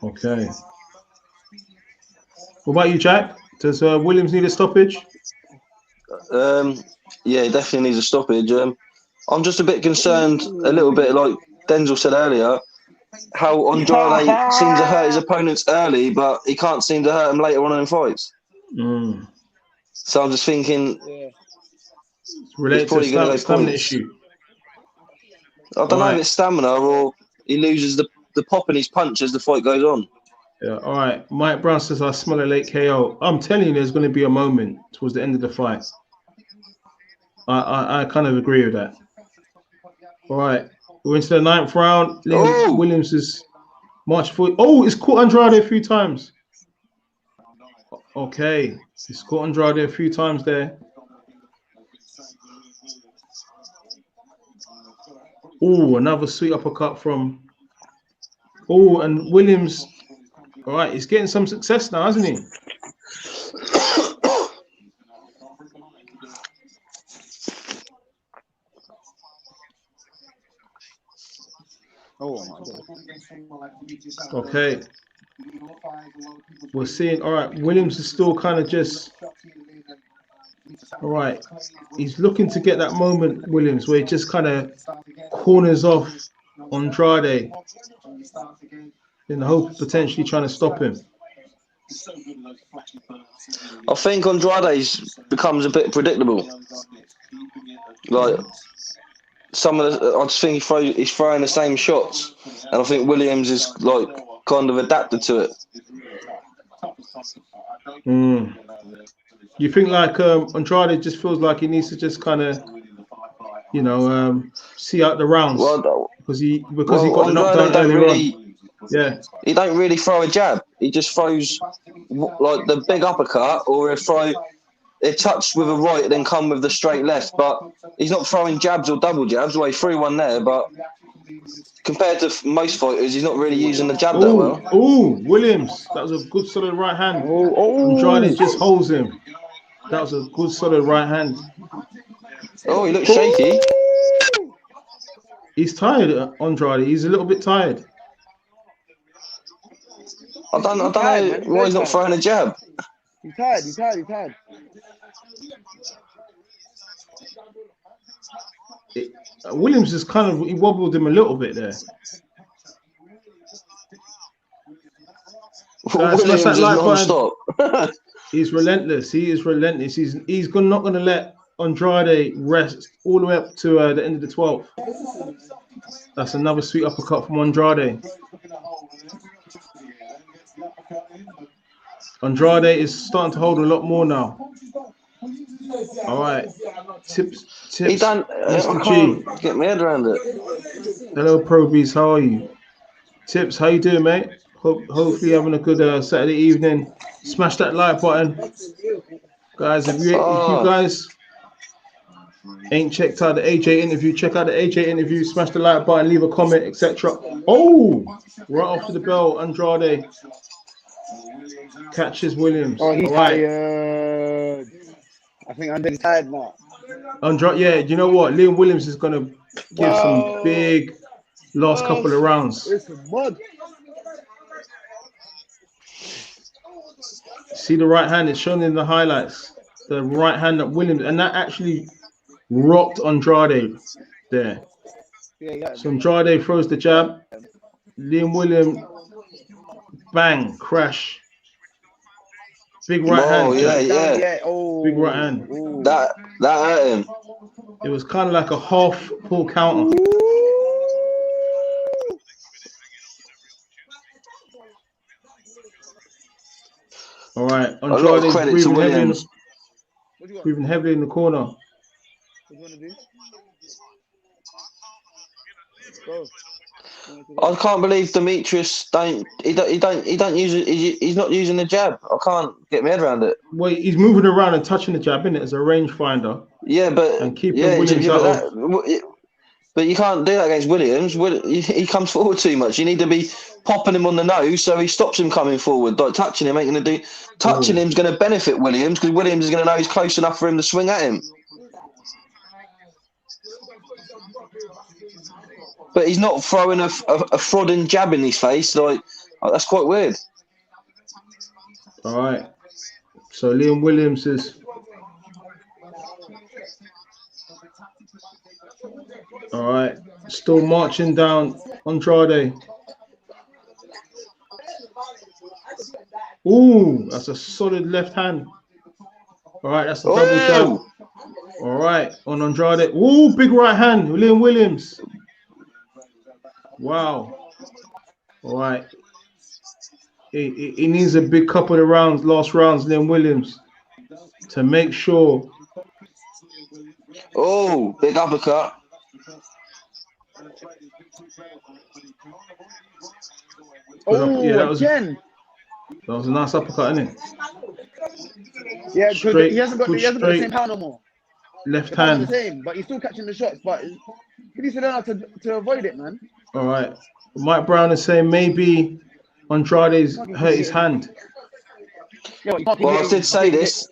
Okay. What about you, Jack? Does Williams need a stoppage? Yeah, he definitely needs a stoppage. I'm just a bit concerned, a little bit like Denzel said earlier, how Andrade seems to hurt his opponents early, but he can't seem to hurt them later on in fights. So I'm just thinking, related to stamina issue. I don't know if it's stamina or he loses the pop in his punch as the fight goes on. Yeah, all right. Mike Brown says, I smell a late KO. I'm telling you, there's going to be a moment towards the end of the fight. I kind of agree with that. All right. We're into the 9th round. Williams is marching forward. Oh, it's caught Andrade a few times. Okay. He's caught Andrade a few times there. Oh, another sweet uppercut from... Oh, and Williams... All right, he's getting some success now, hasn't he? Oh, my God. Okay. We're seeing... All right, Williams is still kind of just... All right. He's looking to get that moment, Williams, where he just kind of corners off Andrade in the hope of potentially trying to stop him. I think Andrade becomes a bit predictable. Like some of the, I just think he's throwing the same shots, and I think Williams is like kind of adapted to it. You think like Andrade just feels like he needs to just kind of, see out the rounds because he got the knockdown earlier on. Yeah, he don't really throw a jab. He just throws like the big uppercut, or he'll throw it touched with a right, then come with the straight left. But he's not throwing jabs or double jabs. Well, he threw one there, but compared to most fighters, he's not really using the jab that well. Oh, Williams, that was a good solid right hand. Andrade just holds him. That was a good solid right hand. Oh, he looks shaky. He's tired, Andrade. He's a little bit tired. I don't know why he's not throwing a jab. He's tired. Williams just he wobbled him a little bit there. Williams is non-stop. He's relentless. He is relentless. He's not going to let Andrade rest all the way up to the end of the 12th. That's another sweet uppercut from Andrade. Andrade is starting to hold a lot more now. All right. Tips. He done. I can't get my head around it. Hello, Pro Beez. How are you? Tips, how you doing, mate? Hopefully having a good Saturday evening. Smash that like button. Guys, if you guys ain't checked out the AJ interview, check out the AJ interview, smash the like button, leave a comment, etc. Oh, right after the bell, Andrade catches Williams. Oh, he's tired. I think Andrade's tired now. Andrade, yeah, you know what? Liam Williams is going to give some big last couple of rounds. It's mud. See the right hand, it's shown in the highlights. the right hand at Williams, and that actually rocked Andrade there. Yeah. So Andrade throws the jab. Liam Williams, bang, crash. Big right hand. Yeah. Oh, big right hand. That hurt him. It was kind of like a half pull counter. All right, Andrade's breathing heavily in the corner. What do you want to do? Go. I can't believe Demetrius he's not using the jab. I can't get my head around it. Well, he's moving around and touching the jab in it as a rangefinder. Yeah, but and keeping Williams out but you can't do that against Williams. He comes forward too much. You need to be popping him on the nose so he stops him coming forward. Like touching him ain't going to do. Touching him's going to benefit Williams because Williams is going to know he's close enough for him to swing at him. But he's not throwing a frauding jab in his face. Like that's quite weird. All right. So Liam Williams is. All right. Still marching down Andrade. Ooh, that's a solid left hand. All right, that's a double jab. All right, on Andrade. Ooh, big right hand, Liam Williams. Wow. All right. He needs a big couple of rounds, last rounds, Liam Williams, to make sure. Oh, big uppercut. Oh, yeah, again. That was a nice uppercut, isn't it? Yeah, because he hasn't got the same power no more. Left hand. The same, but he's still catching the shots. But he needs to learn how to avoid it, man. All right. Mike Brown is saying maybe Andrade's hurt his hand. Yeah, well, I did say this.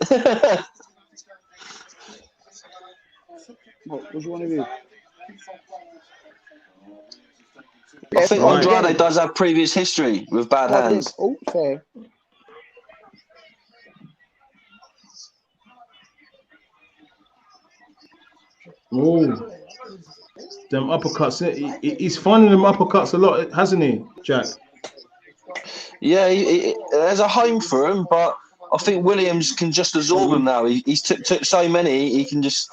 What do you want to do? I think Andrade does have previous history with bad hands. Oh, sorry. Oh, them uppercuts. He's finding them uppercuts a lot, hasn't he, Jack? Yeah, there's a home for him, but I think Williams can just absorb him now. He's took so many, he can just.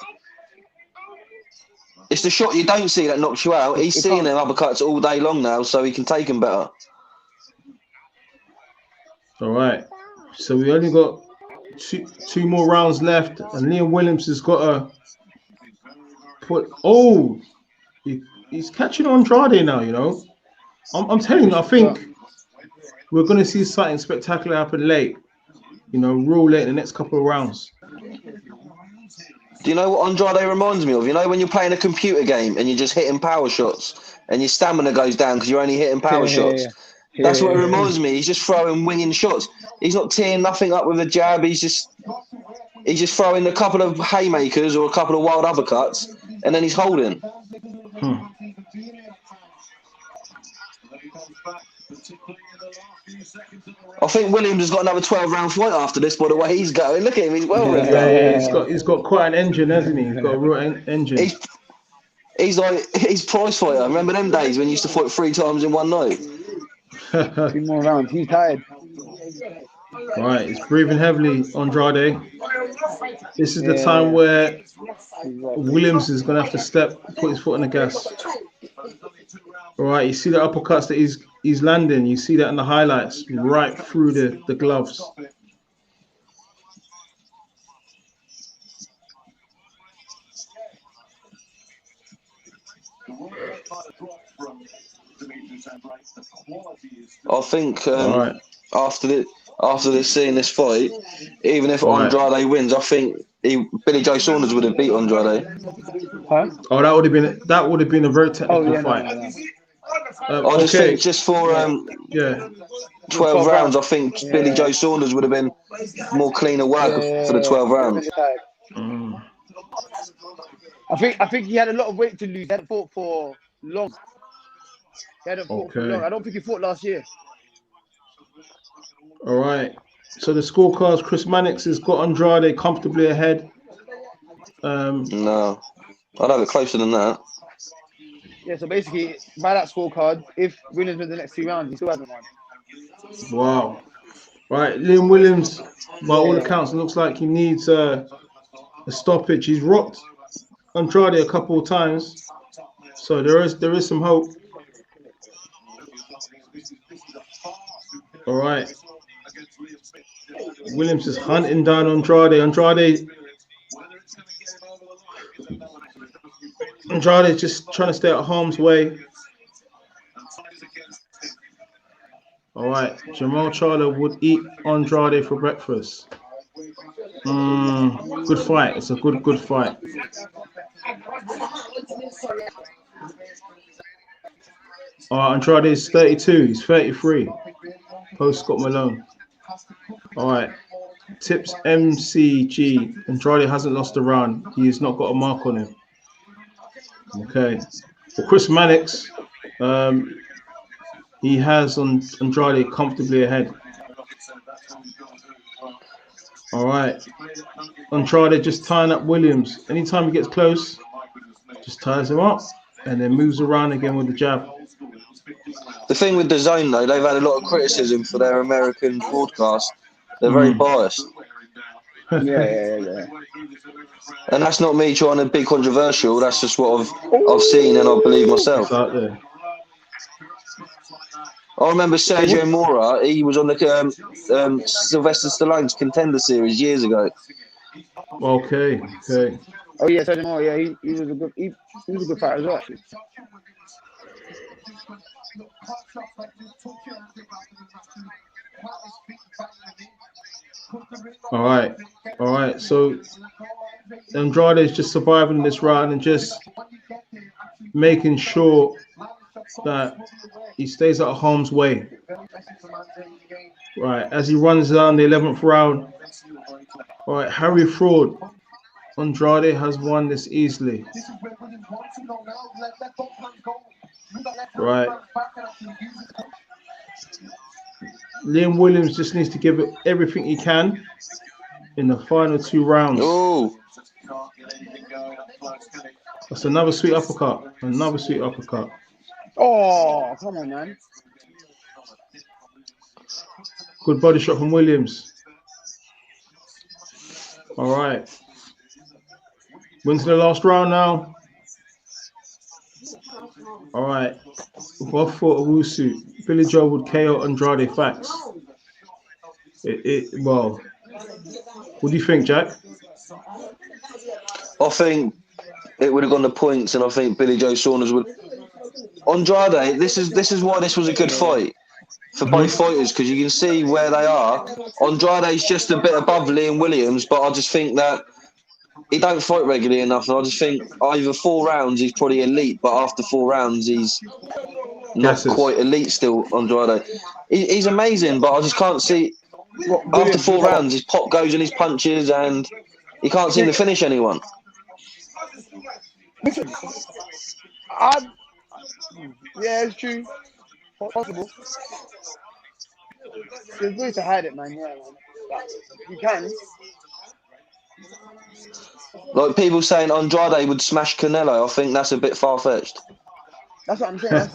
It's the shot you don't see that knocks you out. He's seeing them uppercuts all day long now, so he can take them better. All right. So we only got two more rounds left, and Liam Williams has got to put. Oh, he's catching Andrade now. You know, I'm telling you, I think we're going to see something spectacular happen late. You know, real late in the next couple of rounds. Do you know what Andrade reminds me of? You know when you're playing a computer game and you're just hitting power shots and your stamina goes down because you're only hitting power shots? Yeah. That's what it reminds me. He's just throwing winging shots. He's not teeing nothing up with a jab. He's just throwing a couple of haymakers or a couple of wild uppercuts and then he's holding. I think Williams has got another 12-round fight after this, by the way he's going. Look at him, he's well ready. Yeah. He's got quite an engine, hasn't he? He's got a real engine. He's prize fighter. Remember them days when you used to fight 3 times in one night? 2 more rounds. He's tired. Right, he's breathing heavily, Andrade. This is the time where Williams is going to have to put his foot on the gas. All right, you see the uppercuts that he's landing. You see that in the highlights, right through the gloves. I think after seeing this fight, even if Andrade wins, I think Billy Joe Saunders would have beat Andrade. Huh? Oh, that would have been a very technical fight. I just think just for 12 rounds, I think Billy Joe Saunders would have been more cleaner work for the 12 rounds. I think he had a lot of weight to lose. He hadn't fought for long. I don't think he fought last year. All right. So the scorecards, Chris Mannix has got Andrade comfortably ahead. No, I'd have it closer than that. Yeah, so basically, by that scorecard, if Williams wins the next 2 rounds, he still hasn't won. Wow. Right, Liam Williams, by all Yeah. accounts, looks like he needs a stoppage. He's rocked Andrade a couple of times, so there is some hope. All right. Williams is hunting down Andrade. Andrade just trying to stay out of harm's way. All right. Jamal Charlo would eat Andrade for breakfast. Good fight. It's a good fight. Andrade is 32. He's 33. Post Scott Malone. All right. Tips MCG. Andrade hasn't lost a round. He has not got a mark on him. Okay. Well, Chris Mannix, he has on Andrade comfortably ahead. All right. Andrade just tying up Williams. Anytime he gets close, just ties him up and then moves around again with the jab. The thing with the zone, though, they've had a lot of criticism for their American broadcast. They're very biased. Yeah. And that's not me trying to be controversial. That's just what I've seen and I believe myself. It's out there. I remember Sergio Mora. He was on the Sylvester Stallone's Contender Series years ago. Okay. Oh yeah, Sergio Mora. Yeah, he was a good he was a good fighter as well. Actually. All right. So Andrade is just surviving this round and just making sure that he stays out of harm's way. Right, as he runs down the 11th round. All right, Harry Fraud. Andrade has won this easily. Right. Liam Williams just needs to give it everything he can in the final 2 rounds. Oh. That's another sweet uppercut. Oh, come on, man. Good body shot from Williams. All right. Wins the last round now. All right. Both for Owusu. Billy Joe would KO Andrade. Facts. Well, what do you think, Jack? I think it would have gone to points, and I think Billy Joe Saunders would. Andrade, this is why this was a good fight for both fighters, because you can see where they are. Andrade's just a bit above Liam Williams, but I just think that he don't fight regularly enough, and I just think either 4 rounds he's probably elite, but after 4 rounds he's not quite elite still. Andrade, he's amazing, but I just can't see. After 4 rounds, his pop goes in his punches, and he can't seem to finish anyone. Yeah, it's true. Possible. There's ways to hide it, man. Yeah, man. You can. Like people saying Andrade would smash Canelo, I think that's a bit far-fetched. That's what I'm saying.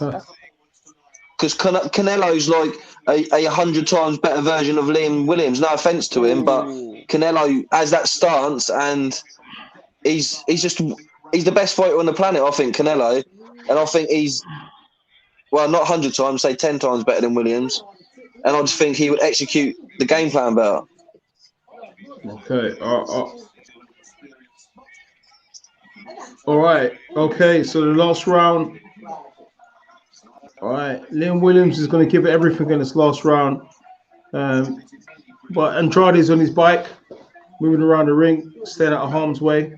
Because Canelo's like a 100 times better version of Liam Williams. No offense to him, but Canelo has that stance, and he's the best fighter on the planet. I think Canelo, and I think he's not 100 times, say 10 times better than Williams, and I just think he would execute the game plan better. Okay. All right. Okay. So the last round. All right. Liam Williams is going to give it everything in this last round. But Andrade's on his bike, moving around the ring, staying out of harm's way.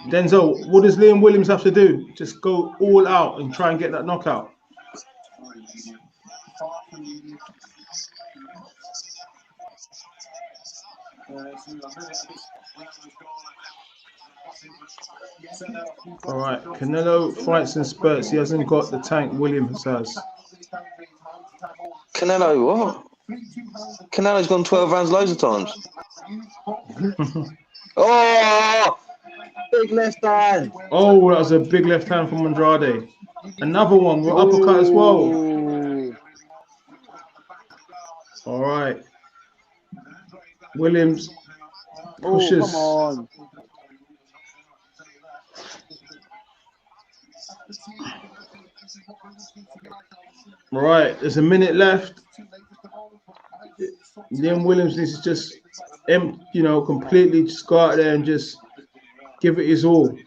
Denzel, what does Liam Williams have to do? Just go all out and try and get that knockout. All right, Canelo fights in spurts. He hasn't got the tank Williams has. Canelo, what? Canelo's gone 12 rounds loads of times. Oh! Big left hand. Oh, that was a big left hand from Andrade. Another one with uppercut as well. All right. Williams pushes. Come on. Right, there's a minute left. Liam Williams needs to just, completely just go out there and just give it his all.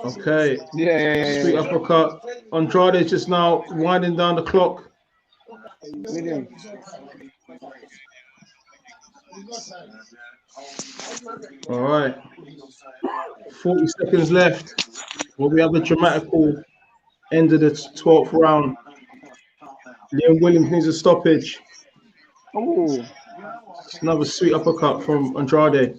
Okay. Yeah. Sweet uppercut. Andrade is just now winding down the clock. All right. 40 seconds left. Well, we have a dramatical end of the 12th round. Liam Williams needs a stoppage. Oh. Another sweet uppercut from Andrade.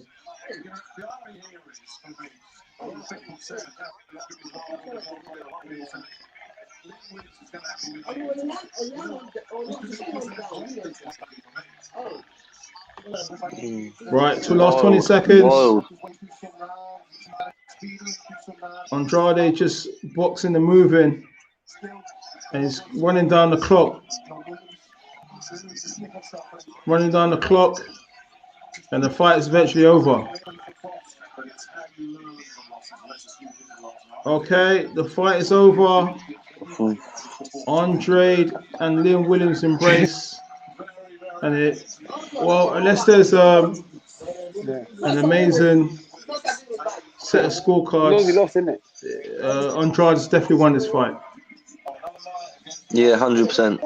Right, to last 20 seconds. Andrade just boxing and moving. And he's running down the clock. And the fight is eventually over. Okay, the fight is over. Andrade and Liam Williams embrace. And unless there's an amazing set of scorecards, Lost, isn't it? Andrade's definitely won this fight. Yeah, 100%.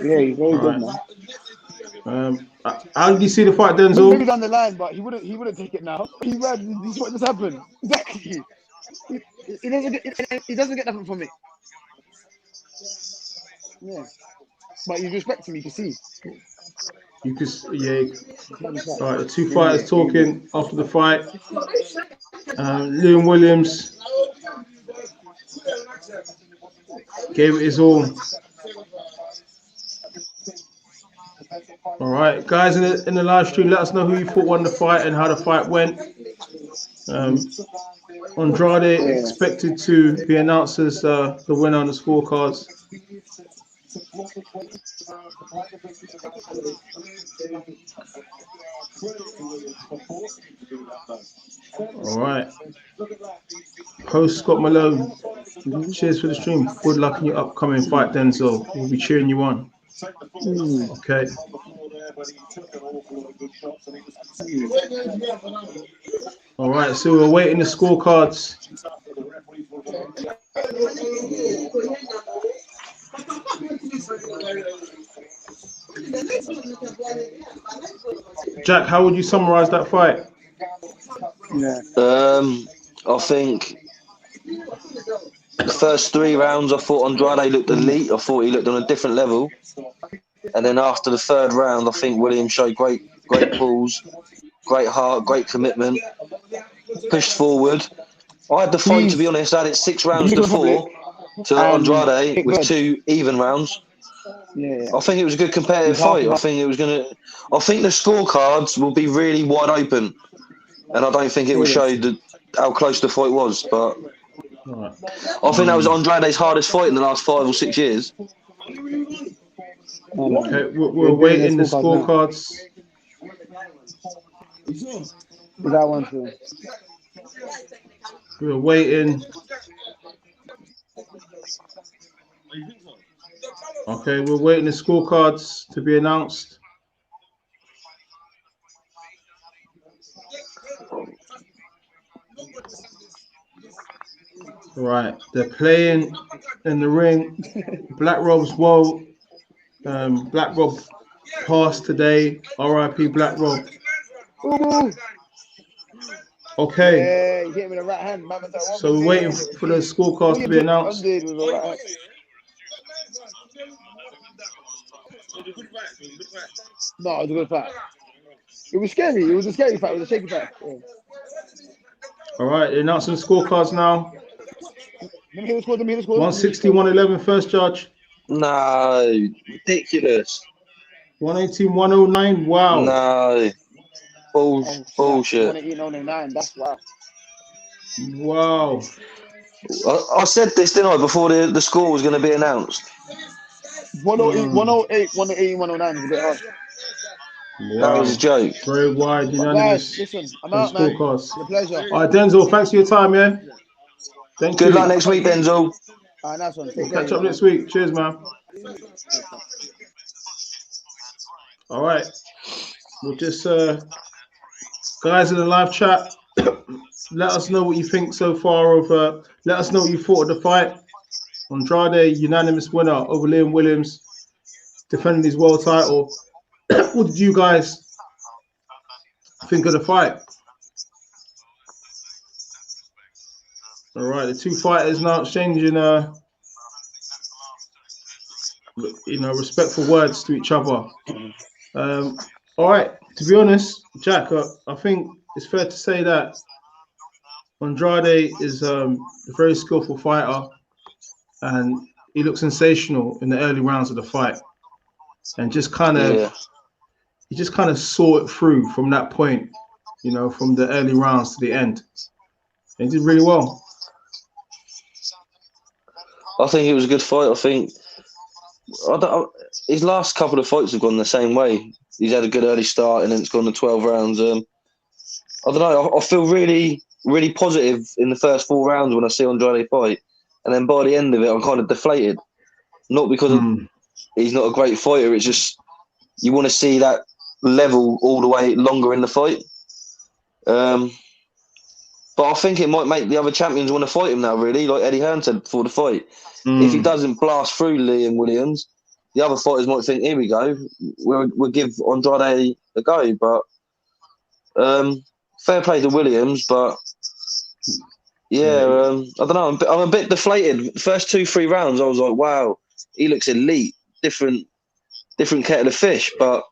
Yeah, he's very good, man. How did you see the fight, Denzel? Maybe down the line, but he wouldn't take it now. He's mad. This is what just happened. Exactly. He doesn't get nothing from it. Yeah. But he's respecting me, you can see. You could, yeah. All right, the two fighters talking after the fight. Liam Williams gave it his all. All right, guys in the live stream, let us know who you thought won the fight and how the fight went. Andrade expected to be announced as the winner on the scorecards. All right. Host Scott Malone, cheers for the stream. Good luck in your upcoming fight, Denzel. We'll be cheering you on. Okay. All right, so we're waiting the scorecards. Jack, how would you summarize that fight? I think the first 3 rounds, I thought Andrade looked elite. I thought he looked on a different level. And then after the 3rd round, I think Williams showed great balls, great heart, great commitment, pushed forward. I had the fight, to be honest, I had it 6 rounds to 4 to Andrade with 2 even rounds. Yeah. I think it was a good competitive fight. I think the scorecards will be really wide open, and I don't think it will show how close the fight was. But I think that was Andrade's hardest fight in the last 5 or 6 years. Okay, we're waiting the scorecards. That one too. We're waiting. Okay, we're waiting the scorecards to be announced. Right, they're playing in the ring. Black Rob's Black Rob passed today. R.I.P. Black Rob. Okay. Yeah, he hit me with the right hand. So we're waiting for the scorecards to be announced. No, it was a good fight. It was scary. It was a scary fight. It was a shaky fight. Yeah. All right, they're announcing the scorecards now. Let me hear the score. 160, 111, first judge. No, ridiculous. 118, 109. Wow. No, bullshit. 118-109. That's wow. Wow. I said this, didn't I, before the score was going to be announced? 108, 118, 109 is a bit harsh. Wow. That was a joke. Very wide, Guys, unanimous. listen, I'm out, man. Scorecards. It's a pleasure. All right, Denzel, thanks for your time, man. Thank you. Good luck next week, Denzel. All right, nice one. We'll catch up next week. Cheers, man. All right. We'll just, guys in the live chat, let us know what you think so far of, let us know what you thought of the fight. Andrade, unanimous winner over Liam Williams, defending his world title. What did you guys think of the fight? All right, the two fighters now exchanging, respectful words to each other. All right, to be honest, Jack, I think it's fair to say that Andrade is a very skillful fighter, and he looked sensational in the early rounds of the fight, and just kind of, he just kind of saw it through from that point, from the early rounds to the end. And he did really well. I think it was a good fight. I think his last couple of fights have gone the same way. He's had a good early start, and then it's gone to 12 rounds. I don't know. I feel really, really positive in the first 4 rounds when I see Andrade fight, and then by the end of it, I'm kind of deflated. Not because he's not a great fighter. It's just you want to see that level all the way longer in the fight. But I think it might make the other champions want to fight him now, really, like Eddie Hearn said before the fight. If he doesn't blast through Liam Williams, the other fighters might think, here we go, we'll give Andrade a go. But fair play to Williams, but I don't know, I'm a bit deflated. The first 2-3 rounds, I was like, wow, he looks elite, different kettle of fish. But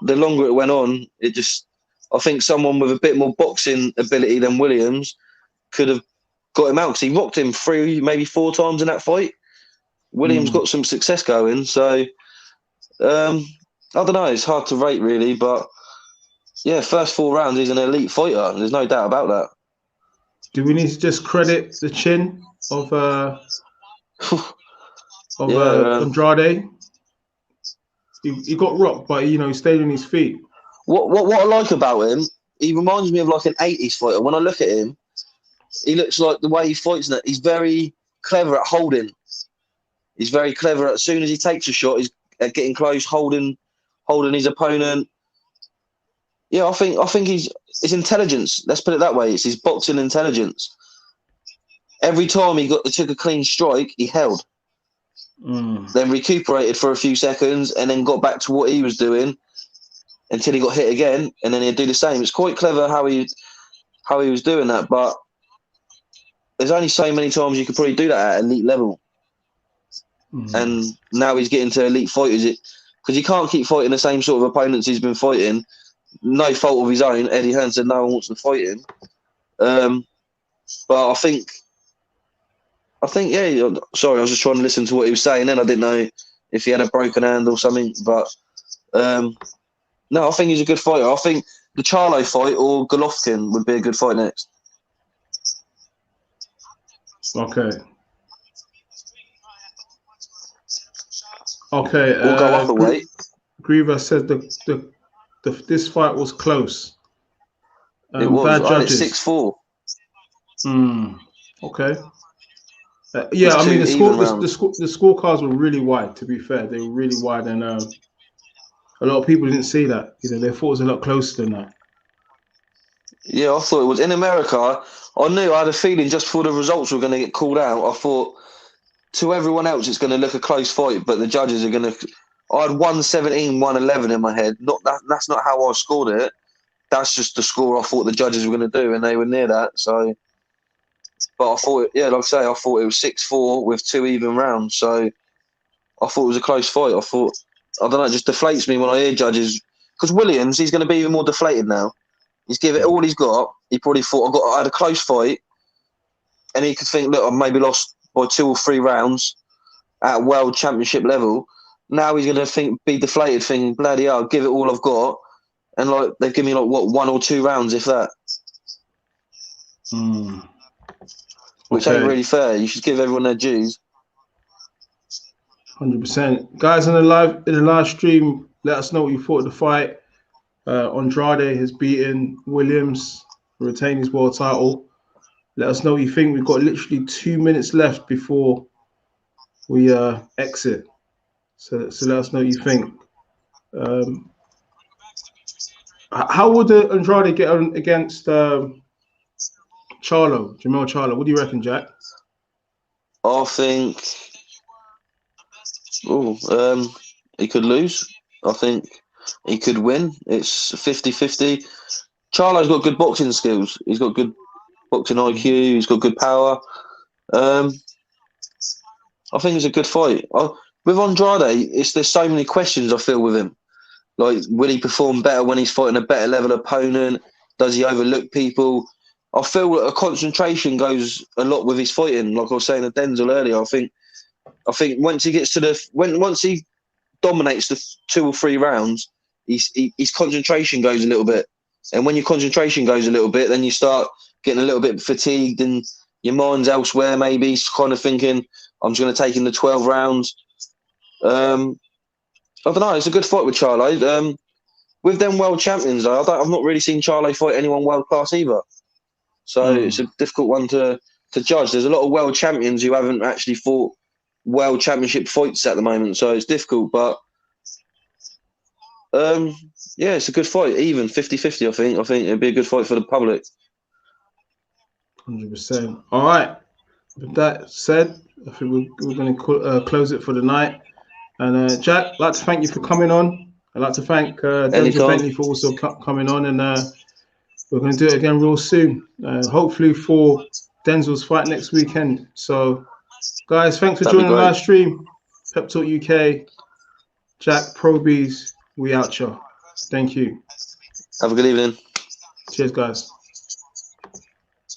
the longer it went on, I think someone with a bit more boxing ability than Williams could have got him out, because he rocked him 3, maybe 4 times in that fight. Williams got some success going, so I don't know. It's hard to rate, really, but yeah, first 4 rounds, he's an elite fighter. There's no doubt about that. Do we need to just credit the chin of Andrade? He got rocked, but he stayed on his feet. What I like about him, he reminds me of like an 80s fighter. When I look at him, he looks like the way he fights. He's very clever at holding. He's very clever. As soon as he takes a shot, he's getting close, holding his opponent. Yeah, I think his intelligence. Let's put it that way. It's his boxing intelligence. Every time he took a clean strike, he held, then recuperated for a few seconds, and then got back to what he was doing until he got hit again, and then he'd do the same. It's quite clever how he was doing that, but there's only so many times you could probably do that at elite level. And now he's getting to elite fighters, because he can't keep fighting the same sort of opponents he's been fighting. No fault of his own. Eddie Hearn said no one wants to fight him. But I think, yeah. Sorry, I was just trying to listen to what he was saying. Then I didn't know if he had a broken hand or something. But no, I think he's a good fighter. I think the Charlo fight or Golovkin would be a good fight next. Okay. We'll go up a weight. Griever said this fight was close. It was. Bad judges. 6-4. Okay. Yeah, I mean the scorecards were really wide. To be fair, they were really wide, and a lot of people didn't see that. They thought it was a lot closer than that. Yeah, I thought it was. In America, I had a feeling just before the results were going to get called out. I thought, to everyone else, it's going to look a close fight, but the judges are going to. I had 117, 111 in my head. That's not how I scored it. That's just the score I thought the judges were going to do, and they were near that. So, but I thought, like I say, I thought it was 6-4 with 2 even rounds. So, I thought it was a close fight. I don't know, it just deflates me when I hear judges. Because Williams, he's going to be even more deflated now. He's given it all he's got. He probably thought, I had a close fight. And he could think, look, I've maybe lost by 2 or 3 rounds at world championship level. Now he's going to be deflated, thinking, bloody hell, I'll give it all I've got. And like they've given me like, what, 1 or 2 rounds, if that. Which ain't really fair. You should give everyone their dues. 100%. Guys in the live stream, let us know what you thought of the fight. Andrade has beaten Williams to retain his world title. Let us know what you think. We've got literally 2 minutes left before we exit. So let us know what you think. How would Andrade get on against Jamel Charlo? What do you reckon, Jack? I think he could lose. I think he could win. It's 50-50. Charlo's got good boxing skills. He's got good boxing IQ. He's got good power. I think it's a good fight. With Andrade, there's so many questions I feel with him. Like, will he perform better when he's fighting a better level opponent? Does he overlook people? I feel that a concentration goes a lot with his fighting. Like I was saying to Denzel earlier, I think once he gets to once he dominates the 2 or 3 rounds, his concentration goes a little bit. And when your concentration goes a little bit, then you start getting a little bit fatigued and your mind's elsewhere. Maybe he's kind of thinking, I'm just going to take in the 12 rounds. I don't know. It's a good fight with Charlo. With them world champions, though, I've not really seen Charlo fight anyone world class either. So it's a difficult one to judge. There's a lot of world champions who haven't actually fought world championship fights at the moment, so it's difficult. But yeah, it's a good fight. Even 50-50, I think. I think it'd be a good fight for the public. 100%. All right. With that said, I think we're going to close it for the night. And Jack, I'd like to thank you for coming on. I'd like to thank Denzel Bentley for also coming on. And we're going to do it again real soon. Hopefully for Denzel's fight next weekend. So, guys, thanks for joining the live stream. Pep Talk UK, Jack, Beez, we out, y'all. Thank you. Have a good evening. Cheers, guys.